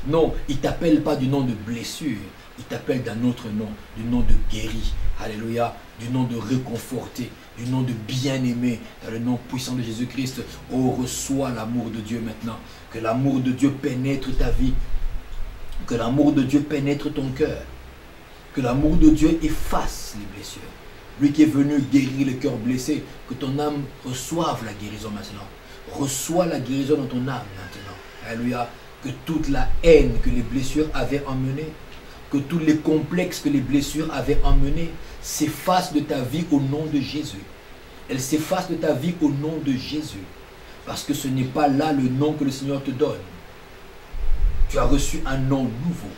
Non, il ne t'appelle pas du nom de blessure. Il t'appelle d'un autre nom, du nom de guéri. Alléluia. Du nom de réconforté, du nom de bien-aimé, dans le nom puissant de Jésus-Christ. Oh, reçois l'amour de Dieu maintenant. Que l'amour de Dieu pénètre ta vie. Que l'amour de Dieu pénètre ton cœur. Que l'amour de Dieu efface les blessures. Lui qui est venu guérir le cœur blessé, que ton âme reçoive la guérison maintenant. Reçois la guérison dans ton âme maintenant. Alléluia. Que toute la haine que les blessures avaient emmenée, que tous les complexes que les blessures avaient emmenés s'effacent de ta vie au nom de Jésus. Elles s'effacent de ta vie au nom de Jésus. Parce que ce n'est pas là le nom que le Seigneur te donne. Tu as reçu un nom nouveau.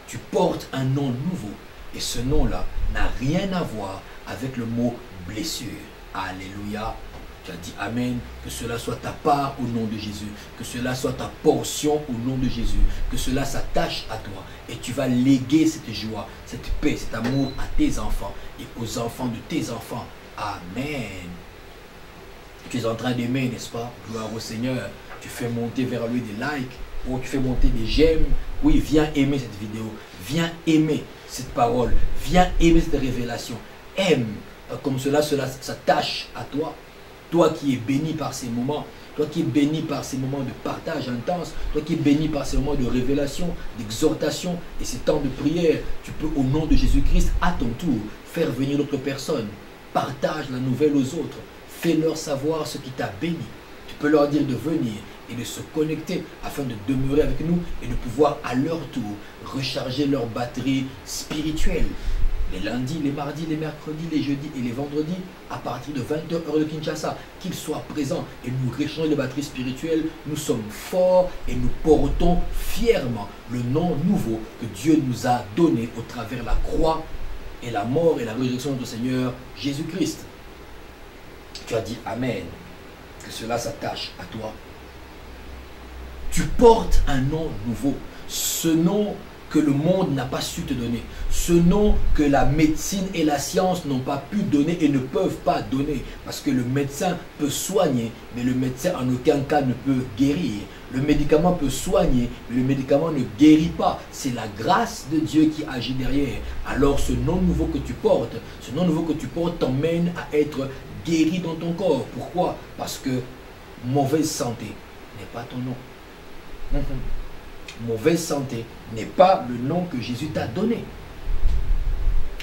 Tu portes un nom nouveau. Et ce nom-là n'a rien à voir avec le mot blessure. Alléluia. Tu as dit Amen. Que cela soit ta part au nom de Jésus. Que cela soit ta portion au nom de Jésus. Que cela s'attache à toi. Et tu vas léguer cette joie, cette paix, cet amour à tes enfants et aux enfants de tes enfants. Amen. Tu es en train d'aimer, n'est-ce pas? Gloire au Seigneur. Tu fais monter vers lui des likes. Ou tu fais monter des j'aime. Oui, viens aimer cette vidéo. Viens aimer cette parole. Viens aimer cette révélation. Aime. Comme cela s'attache à toi. Toi qui es béni par ces moments. Toi qui es béni par ces moments de partage intense. Toi qui es béni par ces moments de révélation, d'exhortation et ces temps de prière. Tu peux au nom de Jésus-Christ à ton tour faire venir d'autres personnes. Partage la nouvelle aux autres. Fais-leur savoir ce qui t'a béni. Tu peux leur dire de venir et de se connecter afin de demeurer avec nous et de pouvoir à leur tour recharger leur batterie spirituelle. Les lundis, les mardis, les mercredis, les jeudis et les vendredis, à partir de 20h heure de Kinshasa, qu'ils soient présents et nous recharger les batteries spirituelles, nous sommes forts et nous portons fièrement le nom nouveau que Dieu nous a donné au travers la croix et la mort et la résurrection de notre Seigneur Jésus-Christ. Tu as dit Amen, que cela s'attache à toi. Tu portes un nom nouveau, ce nom que le monde n'a pas su te donner, ce nom que la médecine et la science n'ont pas pu donner et ne peuvent pas donner, parce que le médecin peut soigner, mais le médecin en aucun cas ne peut guérir. Le médicament peut soigner, mais le médicament ne guérit pas. C'est la grâce de Dieu qui agit derrière. Alors ce nom nouveau que tu portes, t'emmène à être guéri dans ton corps. Pourquoi? Parce que mauvaise santé n'est pas ton nom. Mauvaise santé n'est pas le nom que Jésus t'a donné.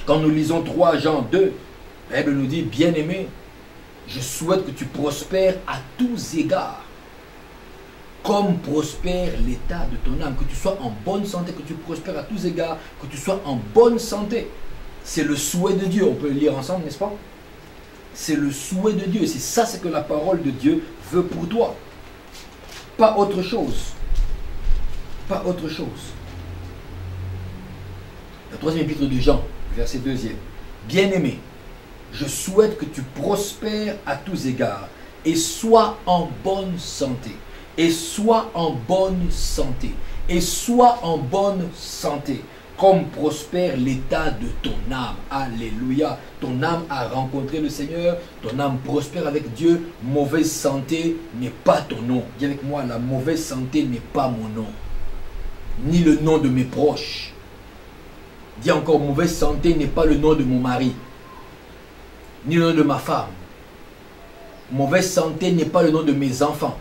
Quand nous lisons 3 Jean 2, la Bible nous dit, bien-aimé, je souhaite que tu prospères à tous égards, comme prospère l'état de ton âme, que tu sois en bonne santé, que tu prospères à tous égards, que tu sois en bonne santé. C'est le souhait de Dieu, on peut le lire ensemble, n'est-ce pas? C'est le souhait de Dieu, c'est ça, c'est que la parole de Dieu veut pour toi. Pas autre chose. Pas autre chose. La 3e épître de Jean, verset 2e. Bien-aimé, je souhaite que tu prospères à tous égards et sois en bonne santé. Et sois en bonne santé. Et sois en bonne santé. Comme prospère l'état de ton âme. Alléluia. Ton âme a rencontré le Seigneur. Ton âme prospère avec Dieu. Mauvaise santé n'est pas ton nom. Dis avec moi, la mauvaise santé n'est pas mon nom. Ni le nom de mes proches. Dis encore, mauvaise santé n'est pas le nom de mon mari. Ni le nom de ma femme. Mauvaise santé n'est pas le nom de mes enfants.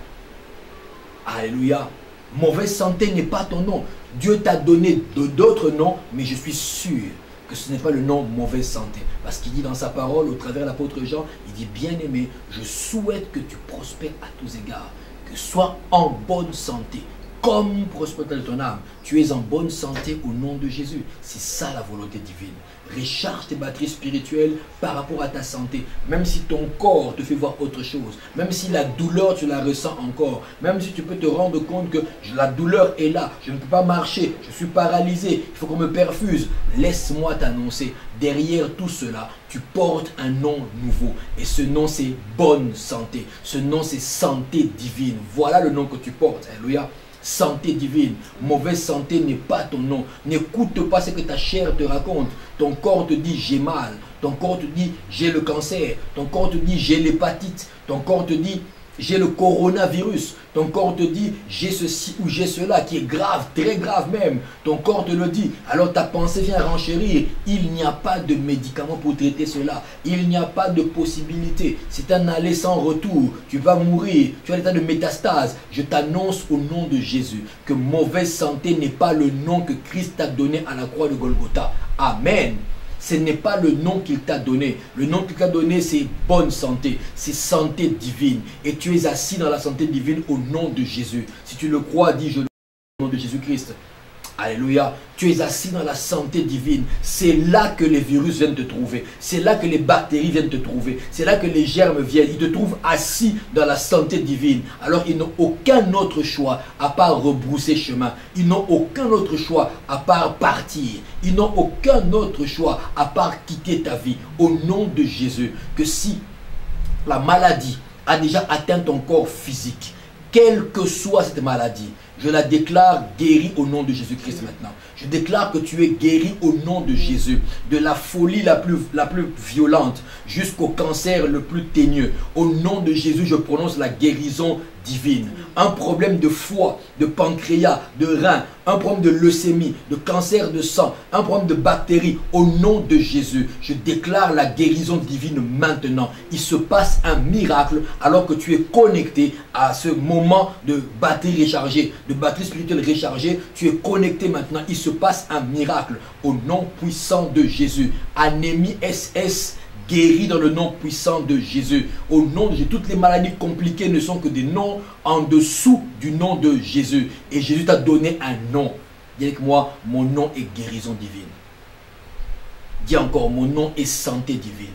Alléluia. Mauvaise santé n'est pas ton nom. Dieu t'a donné d'autres noms, mais je suis sûr que ce n'est pas le nom mauvaise santé. Parce qu'il dit dans sa parole, au travers de l'apôtre Jean, il dit, bien-aimé, je souhaite que tu prospères à tous égards, que tu sois en bonne santé. Comme prospère ton âme, tu es en bonne santé au nom de Jésus. C'est ça la volonté divine. Recharge tes batteries spirituelles par rapport à ta santé. Même si ton corps te fait voir autre chose. Même si la douleur, tu la ressens encore. Même si tu peux te rendre compte que la douleur est là. Je ne peux pas marcher. Je suis paralysé. Il faut qu'on me perfuse. Laisse-moi t'annoncer. Derrière tout cela, tu portes un nom nouveau. Et ce nom, c'est bonne santé. Ce nom, c'est santé divine. Voilà le nom que tu portes. Alléluia. Santé divine. Mauvaise santé n'est pas ton nom. N'écoute pas ce que ta chair te raconte. Ton corps te dit j'ai mal. Ton corps te dit j'ai le cancer. Ton corps te dit j'ai l'hépatite. Ton corps te dit j'ai le coronavirus. Ton corps te dit j'ai ceci ou j'ai cela qui est grave, très grave même. Ton corps te le dit. Alors ta pensée vient renchérir. Il n'y a pas de médicament pour traiter cela. Il n'y a pas de possibilité. C'est un aller sans retour. Tu vas mourir. Tu as l'état de métastase. Je t'annonce au nom de Jésus que mauvaise santé n'est pas le nom que Christ t'a donné à la croix de Golgotha. Amen. Ce n'est pas le nom qu'il t'a donné. Le nom qu'il t'a donné, c'est bonne santé. C'est santé divine. Et tu es assis dans la santé divine au nom de Jésus. Si tu le crois, dis je le au nom de Jésus-Christ. Alléluia. Tu es assis dans la santé divine. C'est là que les virus viennent te trouver. C'est là que les bactéries viennent te trouver. C'est là que les germes viennent. Ils te trouvent assis dans la santé divine. Alors ils n'ont aucun autre choix à part rebrousser chemin. Ils n'ont aucun autre choix à part partir. Ils n'ont aucun autre choix à part quitter ta vie. Au nom de Jésus. Que si la maladie a déjà atteint ton corps physique, quelle que soit cette maladie, je la déclare guérie au nom de Jésus-Christ maintenant. Je déclare que tu es guéri au nom de Jésus. De la folie la plus violente jusqu'au cancer le plus teigneux. Au nom de Jésus, je prononce la guérison divine. Un problème de foie, de pancréas, de rein, un problème de leucémie, de cancer de sang, un problème de bactéries. Au nom de Jésus, je déclare la guérison divine maintenant. Il se passe un miracle alors que tu es connecté à ce moment de batterie rechargée, de batterie spirituelle rechargée. Tu es connecté maintenant. Il se passe un miracle au nom puissant de Jésus. Anémie SS guéris dans le nom puissant de Jésus. Au nom de Jésus, toutes les maladies compliquées ne sont que des noms en dessous du nom de Jésus. Et Jésus t'a donné un nom. Dis avec moi, mon nom est guérison divine. Dis encore, mon nom est santé divine.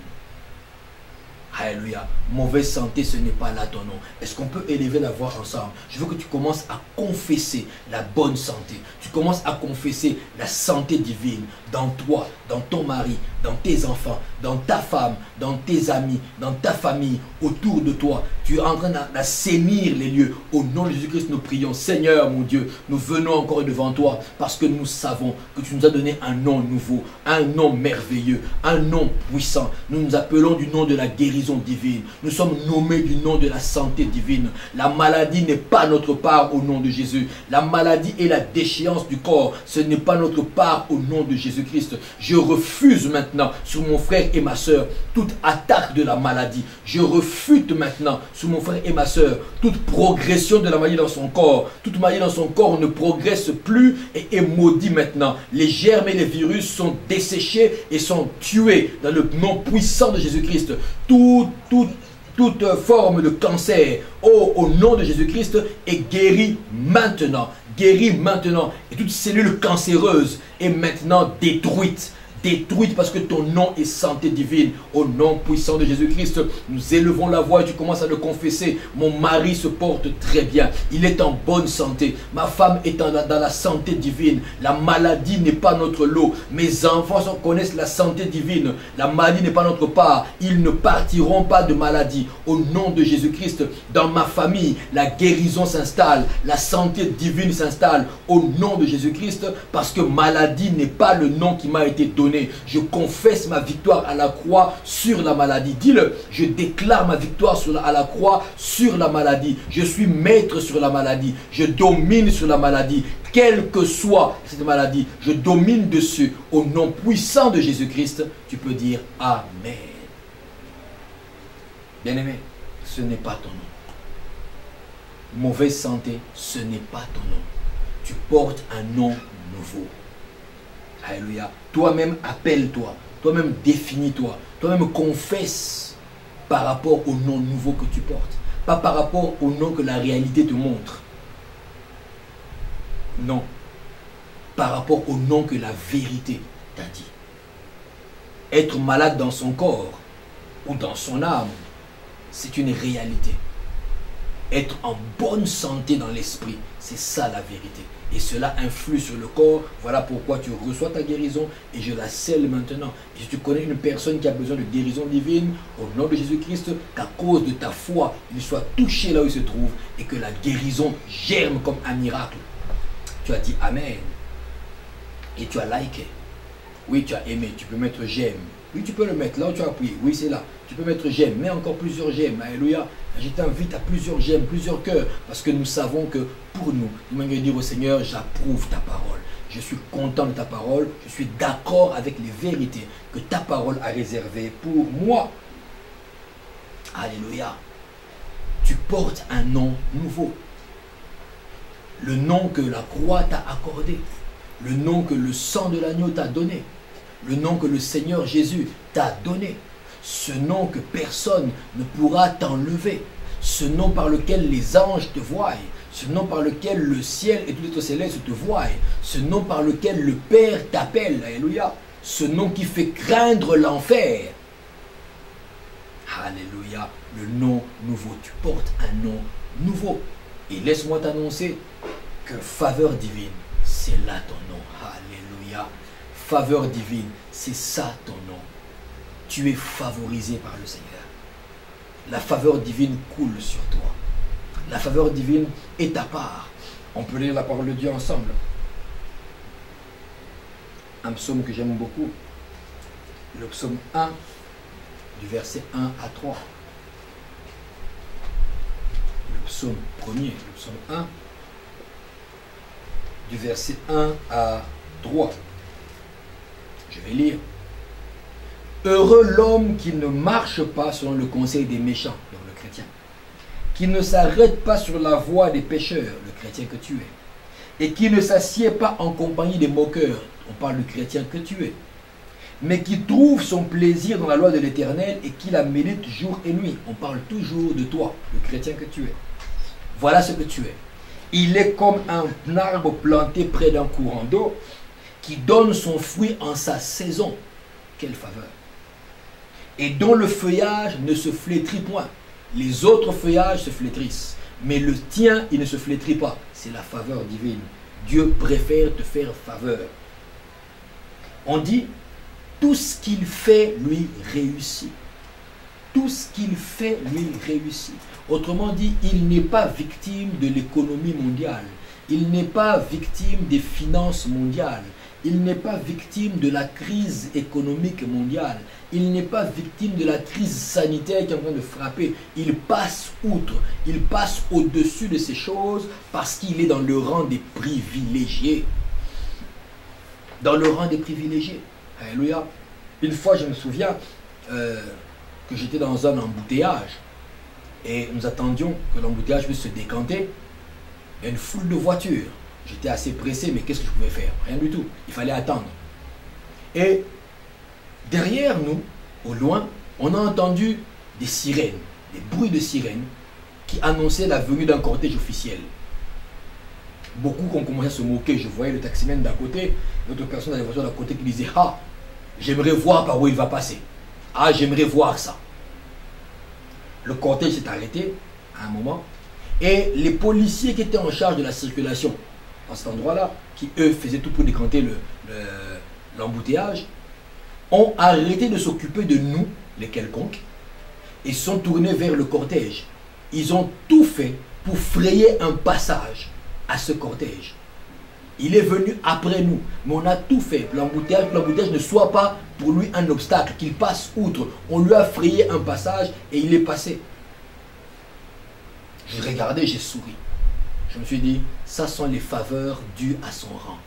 Alléluia. Mauvaise santé, ce n'est pas là ton nom. Est-ce qu'on peut élever la voix ensemble? Je veux que tu commences à confesser la bonne santé. Tu commences à confesser la santé divine dans toi, dans ton mari, dans tes enfants, dans ta femme, dans tes amis, dans ta famille, autour de toi. Tu es en train d'assainir les lieux. Au nom de Jésus-Christ, nous prions. Seigneur, mon Dieu, nous venons encore devant toi parce que nous savons que tu nous as donné un nom nouveau, un nom merveilleux, un nom puissant. Nous nous appelons du nom de la guérison divine. Nous sommes nommés du nom de la santé divine. La maladie n'est pas notre part au nom de Jésus. La maladie est la déchéance du corps. Ce n'est pas notre part au nom de Jésus-Christ. Je refuse maintenant sur mon frère et ma soeur toute attaque de la maladie. Je refute maintenant sur mon frère et ma soeur toute progression de la maladie dans son corps. Toute maladie dans son corps ne progresse plus et est maudit maintenant. Les germes et les virus sont desséchés et sont tués dans le nom puissant de Jésus-Christ. Toute forme de cancer, au nom de Jésus-Christ, est guérie maintenant. Guérie maintenant. Et toute cellule cancéreuse est maintenant détruite. Détruite parce que ton nom est santé divine. Au nom puissant de Jésus-Christ, nous élevons la voix et tu commences à le confesser. Mon mari se porte très bien. Il est en bonne santé. Ma femme est dans la santé divine. La maladie n'est pas notre lot. Mes enfants connaissent la santé divine. La maladie n'est pas notre part. Ils ne partiront pas de maladie. Au nom de Jésus-Christ, dans ma famille, la guérison s'installe. La santé divine s'installe. Au nom de Jésus-Christ, parce que maladie n'est pas le nom qui m'a été donné. Je confesse ma victoire à la croix sur la maladie. Dis-le, je déclare ma victoire à la croix sur la maladie. Je suis maître sur la maladie. Je domine sur la maladie. Quelle que soit cette maladie, je domine dessus. Au nom puissant de Jésus-Christ, tu peux dire Amen. Bien-aimé, ce n'est pas ton nom. Mauvaise santé, ce n'est pas ton nom. Tu portes un nom nouveau. Alléluia. Toi-même appelle-toi. Toi-même définis-toi. Toi-même confesse par rapport au nom nouveau que tu portes. Pas par rapport au nom que la réalité te montre. Non. Par rapport au nom que la vérité t'a dit. Être malade dans son corps ou dans son âme, c'est une réalité. Être en bonne santé dans l'esprit, c'est ça la vérité. Et cela influe sur le corps. Voilà pourquoi tu reçois ta guérison et je la scelle maintenant. Et si tu connais une personne qui a besoin de guérison divine, au nom de Jésus-Christ, qu'à cause de ta foi, il soit touché là où il se trouve et que la guérison germe comme un miracle. Tu as dit Amen. Et tu as liké. Oui, tu as aimé. Tu peux mettre j'aime. Oui, tu peux le mettre là où tu as appuyé. Oui, c'est là. Tu peux mettre j'aime. Mets encore plusieurs j'aime. Alléluia. Je t'invite à plusieurs j'aime, plusieurs cœurs. Parce que nous savons que pour nous, nous allons dire au Seigneur, j'approuve ta parole. Je suis content de ta parole. Je suis d'accord avec les vérités que ta parole a réservées pour moi. Alléluia. Tu portes un nom nouveau. Le nom que la croix t'a accordé. Le nom que le sang de l'agneau t'a donné. Le nom que le Seigneur Jésus t'a donné. Ce nom que personne ne pourra t'enlever. Ce nom par lequel les anges te voient. Ce nom par lequel le ciel et tout être céleste te voient. Ce nom par lequel le Père t'appelle. Alléluia. Ce nom qui fait craindre l'enfer. Alléluia. Le nom nouveau. Tu portes un nom nouveau. Et laisse-moi t'annoncer que faveur divine, c'est là ton nom. Alléluia. Faveur divine, c'est ça ton nom. Tu es favorisé par le Seigneur. La faveur divine coule sur toi. La faveur divine est ta part. On peut lire la parole de Dieu ensemble. Un psaume que j'aime beaucoup. Le psaume 1, du verset 1 à 3. Le psaume premier, le psaume 1, du verset 1 à 3. Je vais lire. Heureux l'homme qui ne marche pas selon le conseil des méchants, donc le chrétien, qui ne s'arrête pas sur la voie des pécheurs, le chrétien que tu es, et qui ne s'assied pas en compagnie des moqueurs, on parle du chrétien que tu es, mais qui trouve son plaisir dans la loi de l'Éternel et qui la médite jour et nuit. On parle toujours de toi, le chrétien que tu es. Voilà ce que tu es. Il est comme un arbre planté près d'un courant d'eau qui donne son fruit en sa saison. Quelle faveur! Et dont le feuillage ne se flétrit point. Les autres feuillages se flétrissent, mais le tien, il ne se flétrit pas. C'est la faveur divine. Dieu préfère te faire faveur. On dit, tout ce qu'il fait lui réussit. Tout ce qu'il fait lui réussit. Autrement dit, il n'est pas victime de l'économie mondiale. Il n'est pas victime des finances mondiales. Il n'est pas victime de la crise économique mondiale. Il n'est pas victime de la crise sanitaire qui est en train de frapper. Il passe outre. Il passe au-dessus de ces choses parce qu'il est dans le rang des privilégiés. Dans le rang des privilégiés. Alléluia. Une fois, je me souviens que j'étais dans un embouteillage et nous attendions que l'embouteillage puisse se décanter. Il y a une foule de voitures. J'étais assez pressé, mais qu'est-ce que je pouvais faire? Rien du tout. Il fallait attendre. Et derrière nous, au loin, on a entendu des sirènes, des bruits de sirènes qui annonçaient la venue d'un cortège officiel. Beaucoup ont commencé à se moquer. Je voyais le taximène d'à côté, l'autre personne dans les voitures d'à côté qui disait « Ah, j'aimerais voir par où il va passer. Ah, j'aimerais voir ça. » Le cortège s'est arrêté à un moment et les policiers qui étaient en charge de la circulation à cet endroit-là, qui eux faisaient tout pour décanter l'embouteillage, ont arrêté de s'occuper de nous, les quelconques, et sont tournés vers le cortège. Ils ont tout fait pour frayer un passage à ce cortège. Il est venu après nous, mais on a tout fait pour l'embouteillage ne soit pas pour lui un obstacle, qu'il passe outre. On lui a frayé un passage et il est passé. Je regardais, j'ai souri. Je me suis dit, ça sont les faveurs dues à son rang.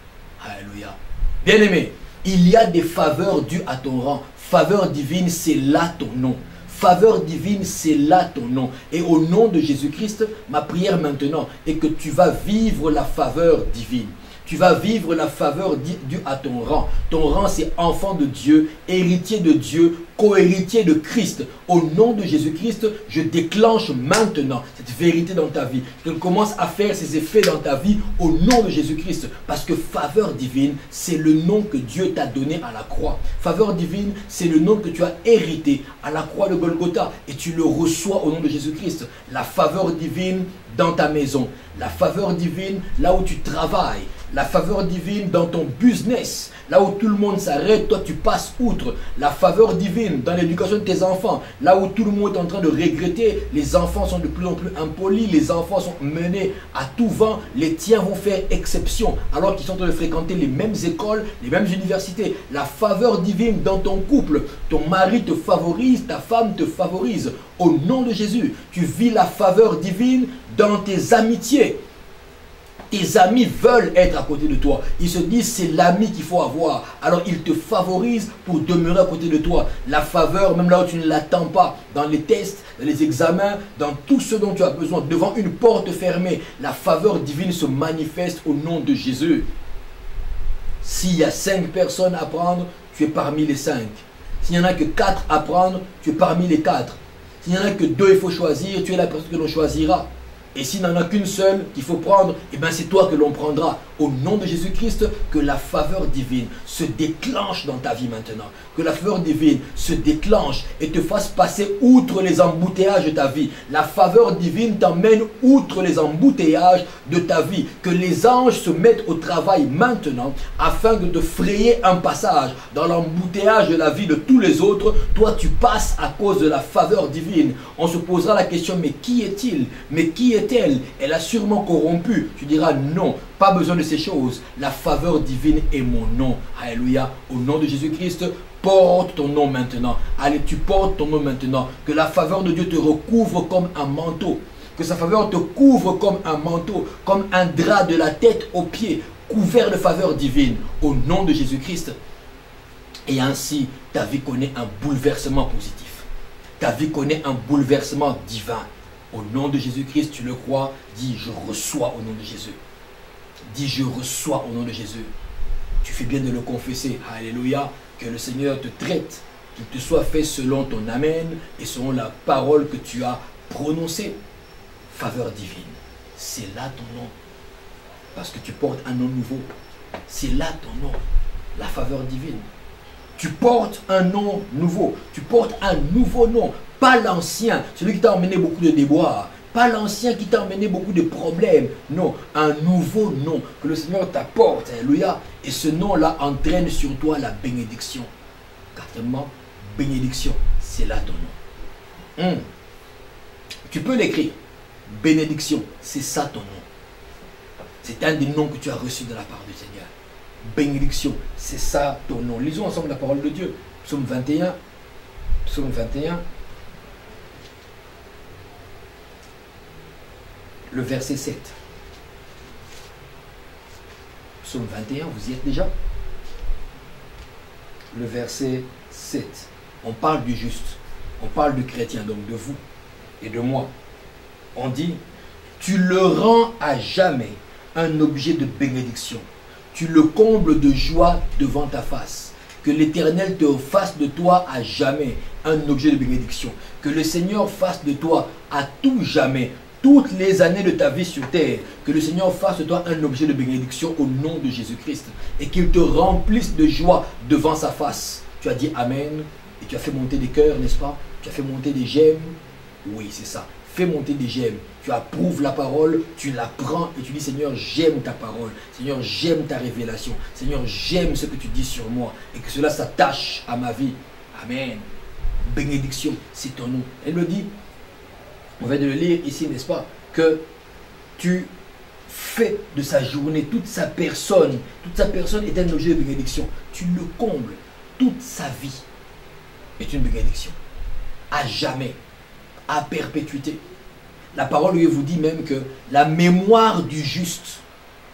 Alléluia. Bien-aimé, il y a des faveurs dues à ton rang. Faveur divine, c'est là ton nom. Faveur divine, c'est là ton nom. Et au nom de Jésus-Christ, ma prière maintenant est que tu vas vivre la faveur divine. Tu vas vivre la faveur due à ton rang. Ton rang, c'est enfant de Dieu, héritier de Dieu, co-héritier de Christ. Au nom de Jésus-Christ, je déclenche maintenant cette vérité dans ta vie. Qu'elle commence à faire ses effets dans ta vie au nom de Jésus-Christ. Parce que faveur divine, c'est le nom que Dieu t'a donné à la croix. Faveur divine, c'est le nom que tu as hérité à la croix de Golgotha. Et tu le reçois au nom de Jésus-Christ. La faveur divine dans ta maison. La faveur divine là où tu travailles. La faveur divine dans ton business. Là où tout le monde s'arrête, toi tu passes outre. La faveur divine dans l'éducation de tes enfants. Là où tout le monde est en train de regretter. Les enfants sont de plus en plus impolis. Les enfants sont menés à tout vent. Les tiens vont faire exception. Alors qu'ils sont en train de fréquenter les mêmes écoles, les mêmes universités. La faveur divine dans ton couple. Ton mari te favorise, ta femme te favorise. Au nom de Jésus, tu vis la faveur divine dans tes amitiés. Tes amis veulent être à côté de toi. Ils se disent c'est l'ami qu'il faut avoir. Alors ils te favorisent pour demeurer à côté de toi. La faveur, même là où tu ne l'attends pas, dans les tests, dans les examens, dans tout ce dont tu as besoin, devant une porte fermée, la faveur divine se manifeste au nom de Jésus. S'il y a 5 personnes à prendre, tu es parmi les 5. S'il n'y en a que 4 à prendre, tu es parmi les 4. S'il n'y en a que 2, il faut choisir, tu es la personne que l'on choisira. Et s'il n'en a qu'une seule qu'il faut prendre, eh bien c'est toi que l'on prendra. Au nom de Jésus-Christ, que la faveur divine se déclenche dans ta vie maintenant. Que la faveur divine se déclenche et te fasse passer outre les embouteillages de ta vie. La faveur divine t'emmène outre les embouteillages de ta vie. Que les anges se mettent au travail maintenant afin de te frayer un passage dans l'embouteillage de la vie de tous les autres. Toi, tu passes à cause de la faveur divine. On se posera la question, mais qui est-il? Mais qui est-elle? Elle a sûrement corrompu. Tu diras non, pas besoin de ces choses. La faveur divine est mon nom. Alléluia. Au nom de Jésus-Christ, porte ton nom maintenant. Allez, tu portes ton nom maintenant. Que la faveur de Dieu te recouvre comme un manteau. Que sa faveur te couvre comme un manteau, comme un drap de la tête aux pieds, couvert de faveur divine. Au nom de Jésus-Christ. Et ainsi, ta vie connaît un bouleversement positif. Ta vie connaît un bouleversement divin. Au nom de Jésus-Christ, tu le crois, dis je reçois au nom de Jésus. Dis je reçois au nom de Jésus. tu fais bien de le confesser. Alléluia. Que le Seigneur te traite, qu'il te soit fait selon ton amen et selon la parole que tu as prononcée. Faveur divine, c'est là ton nom. Parce que tu portes un nom nouveau. C'est là ton nom, la faveur divine. Tu portes un nom nouveau. Tu portes un nouveau nom. Pas l'ancien, celui qui t'a emmené beaucoup de déboires. Pas l'ancien qui t'a emmené beaucoup de problèmes. Non, un nouveau nom que le Seigneur t'apporte. Alléluia. Et ce nom-là entraîne sur toi la bénédiction. Quatrièmement, bénédiction, c'est là ton nom. Tu peux l'écrire. Bénédiction, c'est ça ton nom. C'est un des noms que tu as reçus de la part du Seigneur. Bénédiction, c'est ça ton nom. Lisons ensemble la parole de Dieu. Psaume 21. Psaume 21. Le verset 7. Psaume 21, vous y êtes déjà? Le verset 7. On parle du juste. On parle du chrétien, donc de vous et de moi. On dit, tu le rends à jamais un objet de bénédiction. Tu le combles de joie devant ta face. Que l'Éternel te fasse de toi à jamais un objet de bénédiction. Que le Seigneur fasse de toi à tout jamais, toutes les années de ta vie sur terre, que le Seigneur fasse de toi un objet de bénédiction au nom de Jésus-Christ. Et qu'il te remplisse de joie devant sa face. Tu as dit Amen. Et tu as fait monter des cœurs, n'est-ce pas? Tu as fait monter des gemmes. Oui, c'est ça. Fais monter des gemmes. Tu approuves la parole, tu la prends et tu dis Seigneur, j'aime ta parole. Seigneur, j'aime ta révélation. Seigneur, j'aime ce que tu dis sur moi. Et que cela s'attache à ma vie. Amen. Bénédiction, c'est ton nom. Elle le dit. On vient de le lire ici, n'est-ce pas? Que tu fais de sa journée, toute sa personne est un objet de bénédiction. Tu le combles. Toute sa vie est une bénédiction. À jamais. À perpétuité. La parole vous dit même que la mémoire du juste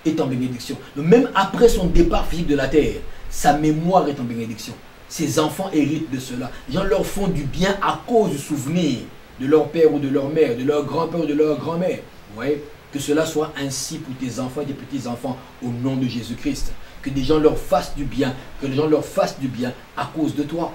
est en bénédiction. Donc même après son départ physique de la terre, sa mémoire est en bénédiction. Ses enfants héritent de cela. Les gens leur font du bien à cause du souvenir de leur père ou de leur mère, de leur grand-père ou de leur grand-mère. Vous voyez? Que cela soit ainsi pour tes enfants et tes petits-enfants au nom de Jésus-Christ. Que des gens leur fassent du bien, que les gens leur fassent du bien à cause de toi.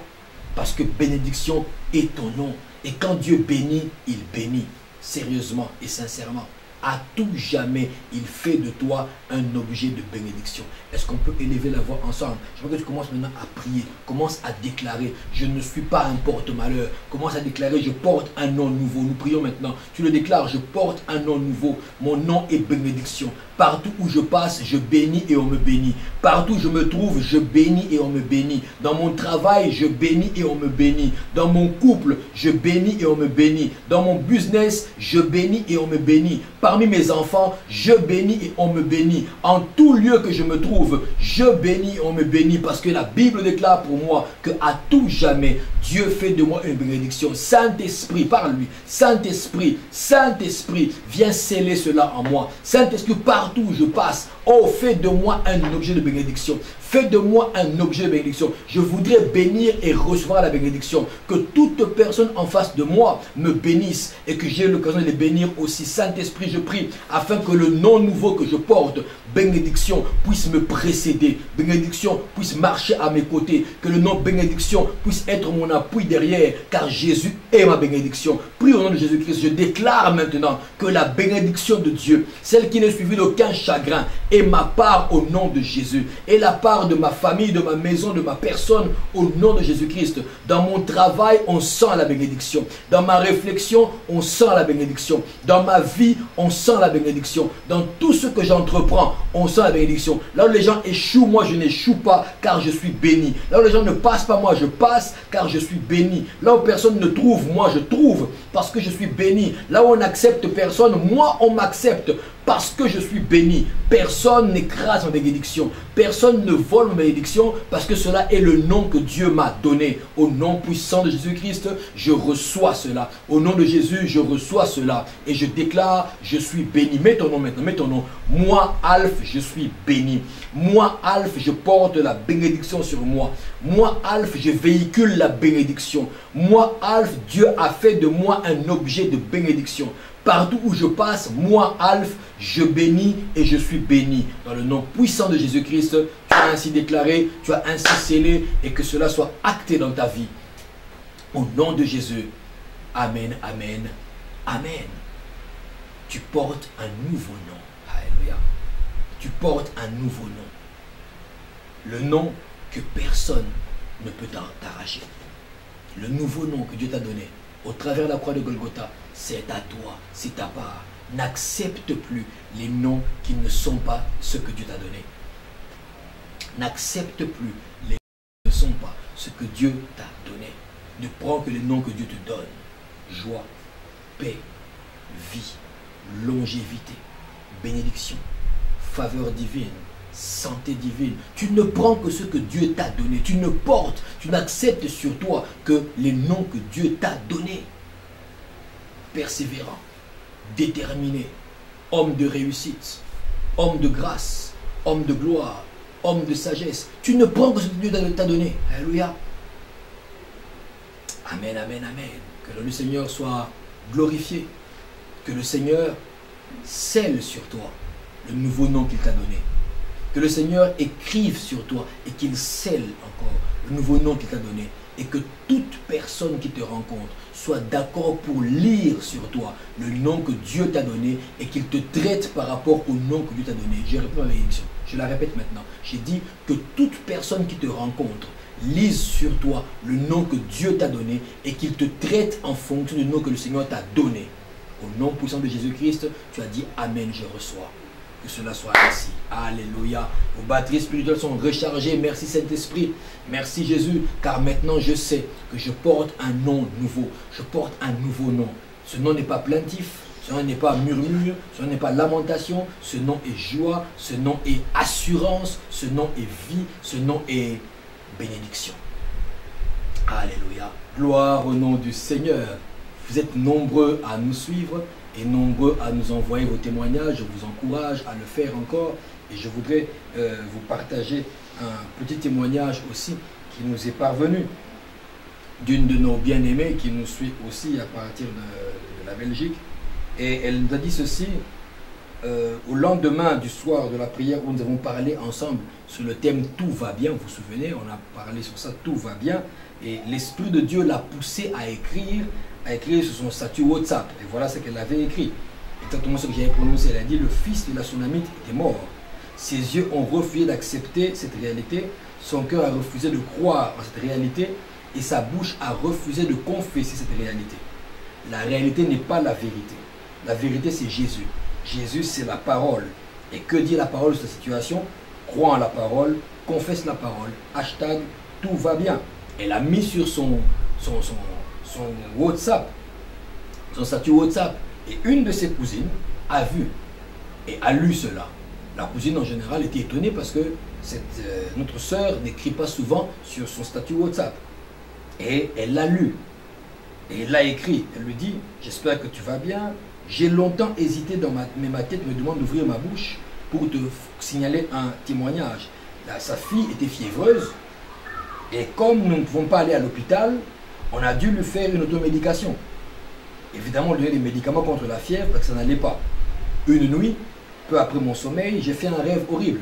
Parce que bénédiction est ton nom. Et quand Dieu bénit, il bénit sérieusement et sincèrement. À tout jamais, il fait de toi un objet de bénédiction. Est-ce qu'on peut élever la voix ensemble? Je veux que tu commences maintenant à prier. Commence à déclarer, je ne suis pas un porte-malheur. Commence à déclarer, je porte un nom nouveau. Nous prions maintenant. Tu le déclares, je porte un nom nouveau. Mon nom est bénédiction. Partout où je passe, je bénis et on me bénit. Partout où je me trouve, je bénis et on me bénit. Dans mon travail, je bénis et on me bénit. Dans mon couple, je bénis et on me bénit. Dans mon business, je bénis et on me bénit. Parmi mes enfants, je bénis et on me bénit. En tout lieu que je me trouve, je bénis et on me bénit. Parce que la Bible déclare pour moi que à tout jamais, Dieu fait de moi une bénédiction. Saint-Esprit, parle-lui. Saint-Esprit, Saint-Esprit, viens sceller cela en moi. Saint-Esprit, partout où je passe, oh, fais de moi un objet de bénédiction. Fais de moi un objet de bénédiction. Je voudrais bénir et recevoir la bénédiction. Que toute personne en face de moi me bénisse et que j'ai l'occasion de les bénir aussi. Saint-Esprit, je prie afin que le nom nouveau que je porte, bénédiction, puisse me précéder. Bénédiction puisse marcher à mes côtés. Que le nom bénédiction puisse être mon appui derrière. Car Jésus est ma bénédiction. Prie au nom de Jésus-Christ. Je déclare maintenant que la bénédiction de Dieu, celle qui n'est suivie d'aucun chagrin, est ma part au nom de Jésus. Et la part de ma famille, de ma maison, de ma personne, au nom de Jésus-Christ. Dans mon travail, on sent la bénédiction. Dans ma réflexion, on sent la bénédiction. Dans ma vie, on sent la bénédiction. Dans tout ce que j'entreprends, on sent la bénédiction. Là où les gens échouent, moi je n'échoue pas, car je suis béni. Là où les gens ne passent pas, moi je passe, car je suis béni. Là où personne ne trouve, moi je trouve, parce que je suis béni. Là où on n'accepte personne, moi on m'accepte, parce que je suis béni. Personne n'écrase ma bénédiction. Personne ne vole ma bénédiction, parce que cela est le nom que Dieu m'a donné. Au nom puissant de Jésus-Christ, je reçois cela. Au nom de Jésus, je reçois cela. Et je déclare, je suis béni. Mets ton nom maintenant, mets ton nom. Moi, Alph, je suis béni. Moi, Alph, je porte la bénédiction sur moi. Moi, Alph, je véhicule la bénédiction. Moi, Alph, Dieu a fait de moi un objet de bénédiction. partout où je passe, moi, Alpha, je bénis et je suis béni. Dans le nom puissant de Jésus-Christ, tu as ainsi déclaré, tu as ainsi scellé et que cela soit acté dans ta vie. Au nom de Jésus. Amen, amen, amen. Tu portes un nouveau nom. Alléluia. Tu portes un nouveau nom. Le nom que personne ne peut t'arracher. Le nouveau nom que Dieu t'a donné au travers de la croix de Golgotha, c'est à toi, c'est ta part. N'accepte plus les noms qui ne sont pas ce que Dieu t'a donné. N'accepte plus les noms qui ne sont pas ce que Dieu t'a donné. Ne prends que les noms que Dieu te donne. Joie, paix, vie, longévité, bénédiction, faveur divine, santé divine. Tu ne prends que ce que Dieu t'a donné. Tu ne portes, tu n'acceptes sur toi que les noms que Dieu t'a donnés. Persévérant, déterminé, homme de réussite, homme de grâce, homme de gloire, homme de sagesse. Tu ne prends que ce que Dieu t'a donné. Alléluia. Amen, amen, amen. Que le nom du Seigneur soit glorifié. Que le Seigneur scelle sur toi le nouveau nom qu'il t'a donné. Que le Seigneur écrive sur toi et qu'il scelle encore le nouveau nom qu'il t'a donné. Et que toute personne qui te rencontre soit d'accord pour lire sur toi le nom que Dieu t'a donné et qu'il te traite par rapport au nom que Dieu t'a donné. J'ai répété ma bénédiction. Je la répète maintenant. J'ai dit que toute personne qui te rencontre lise sur toi le nom que Dieu t'a donné et qu'il te traite en fonction du nom que le Seigneur t'a donné. Au nom puissant de Jésus-Christ, tu as dit Amen, je reçois. Que cela soit ainsi. Alléluia. Vos batteries spirituelles sont rechargées. Merci Saint-Esprit. Merci Jésus. Car maintenant je sais que je porte un nom nouveau. Je porte un nouveau nom. Ce nom n'est pas plaintif. Ce nom n'est pas murmure. Ce nom n'est pas lamentation. Ce nom est joie. Ce nom est assurance. Ce nom est vie. Ce nom est bénédiction. Alléluia. Gloire au nom du Seigneur. Vous êtes nombreux à nous suivre et nombreux à nous envoyer vos témoignages. Je vous encourage à le faire encore. Et je voudrais vous partager un petit témoignage aussi qui nous est parvenu d'une de nos bien-aimées qui nous suit aussi à partir de la Belgique. Et elle nous a dit ceci, au lendemain du soir de la prière où nous avons parlé ensemble sur le thème « Tout va bien », vous vous souvenez, on a parlé sur ça, « Tout va bien ». Et l'Esprit de Dieu l'a poussé à écrire sur son statut WhatsApp. Et voilà ce qu'elle avait écrit. Exactement ce que j'avais prononcé. Elle a dit, le fils de la Sunamite était mort. Ses yeux ont refusé d'accepter cette réalité. Son cœur a refusé de croire en cette réalité. Et sa bouche a refusé de confesser cette réalité. La réalité n'est pas la vérité. La vérité, c'est Jésus. Jésus, c'est la parole. Et que dit la parole sur cette situation? Crois en la parole, confesse la parole. Hashtag, tout va bien. Elle a mis sur son WhatsApp, son statut WhatsApp. Et une de ses cousines a vu et a lu cela. La cousine en général était étonnée parce que notre sœur n'écrit pas souvent sur son statut WhatsApp. Et elle l'a lu. Et elle l'a écrit. Elle lui dit, j'espère que tu vas bien. J'ai longtemps hésité mais ma tête me demande d'ouvrir ma bouche pour te signaler un témoignage. Là, sa fille était fiévreuse. Et comme nous ne pouvons pas aller à l'hôpital, on a dû lui faire une automédication. Évidemment, on lui donnait des médicaments contre la fièvre parce que ça n'allait pas. Une nuit, peu après mon sommeil, j'ai fait un rêve horrible.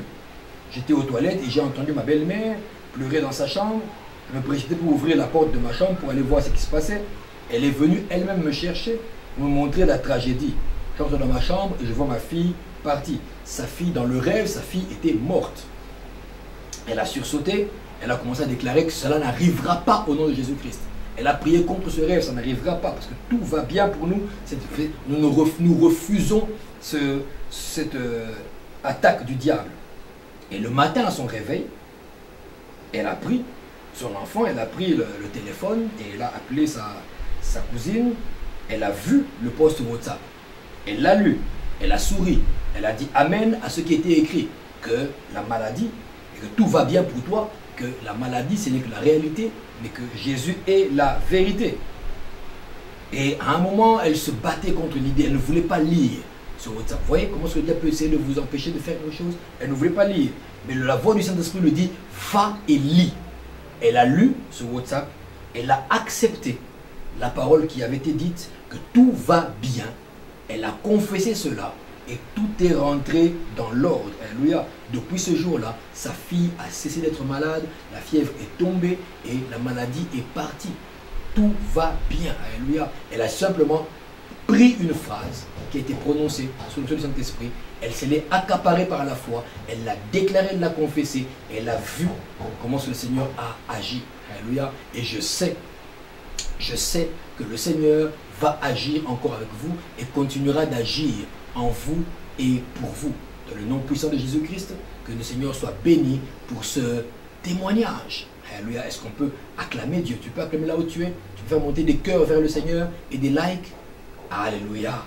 J'étais aux toilettes et j'ai entendu ma belle-mère pleurer dans sa chambre. Je me précipitais pour ouvrir la porte de ma chambre pour aller voir ce qui se passait. Elle est venue elle-même me chercher, me montrer la tragédie. J'entre dans ma chambre et je vois ma fille partie. Sa fille, dans le rêve, sa fille était morte. Elle a sursauté. Elle a commencé à déclarer que cela n'arrivera pas au nom de Jésus-Christ. Elle a prié contre ce rêve, ça n'arrivera pas parce que tout va bien pour nous. Nous refusons cette attaque du diable. Et le matin à son réveil, elle a pris son enfant, elle a pris le téléphone et elle a appelé sa cousine. Elle a vu le post WhatsApp. Elle l'a lu, elle a souri. Elle a dit Amen à ce qui était écrit. Que la maladie, et que tout va bien pour toi, que la maladie ce n'est que la réalité, mais que Jésus est la vérité. Et à un moment, elle se battait contre l'idée, elle ne voulait pas lire ce WhatsApp. Vous voyez comment ce que Dieu peut essayer de vous empêcher de faire quelque chose? Elle ne voulait pas lire. Mais la voix du Saint-Esprit lui dit, va et lis. Elle a lu ce WhatsApp, elle a accepté la parole qui avait été dite, que tout va bien Elle a confessé cela et tout est rentré dans l'ordre. Alléluia. Depuis ce jour-là, sa fille a cessé d'être malade, la fièvre est tombée et la maladie est partie. Tout va bien. Alléluia. Elle a simplement pris une phrase qui a été prononcée sous le Saint-Esprit. Elle s'est laissée accaparer par la foi. Elle l'a déclaré, elle l'a confessé. Elle a vu comment le Seigneur a agi. Alléluia. Et je sais que le Seigneur va agir encore avec vous et continuera d'agir en vous et pour vous. Dans le nom puissant de Jésus-Christ, que le Seigneur soit béni pour ce témoignage. Alléluia. Est-ce qu'on peut acclamer Dieu? Tu peux acclamer là où tu es. Tu peux faire monter des cœurs vers le Seigneur et des likes. Alléluia.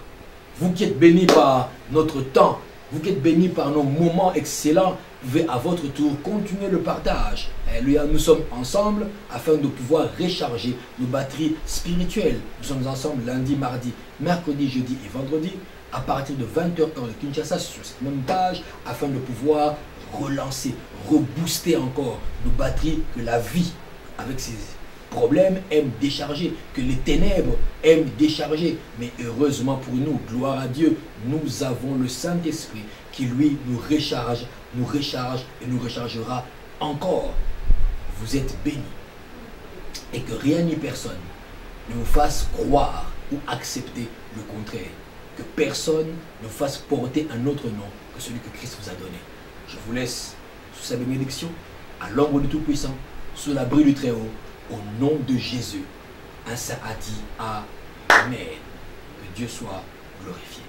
Vous qui êtes bénis par notre temps, vous qui êtes bénis par nos moments excellents, vous pouvez à votre tour continuer le partage. Alléluia. Nous sommes ensemble afin de pouvoir recharger nos batteries spirituelles. Nous sommes ensemble lundi, mardi, mercredi, jeudi et vendredi à partir de 20h heure de Kinshasa sur cette même page afin de pouvoir relancer, rebooster encore nos batteries que la vie avec ses problèmes aime décharger, que les ténèbres aiment décharger. Mais heureusement pour nous, gloire à Dieu, nous avons le Saint-Esprit qui lui nous recharge et nous rechargera encore. Vous êtes bénis et que rien ni personne ne vous fasse croire ou accepter le contraire. Que personne ne vous fasse porter un autre nom que celui que Christ vous a donné. Je vous laisse sous sa bénédiction, à l'ombre du Tout-Puissant, sous l'abri du Très-Haut, au nom de Jésus. Un saint a dit Amen. Que Dieu soit glorifié.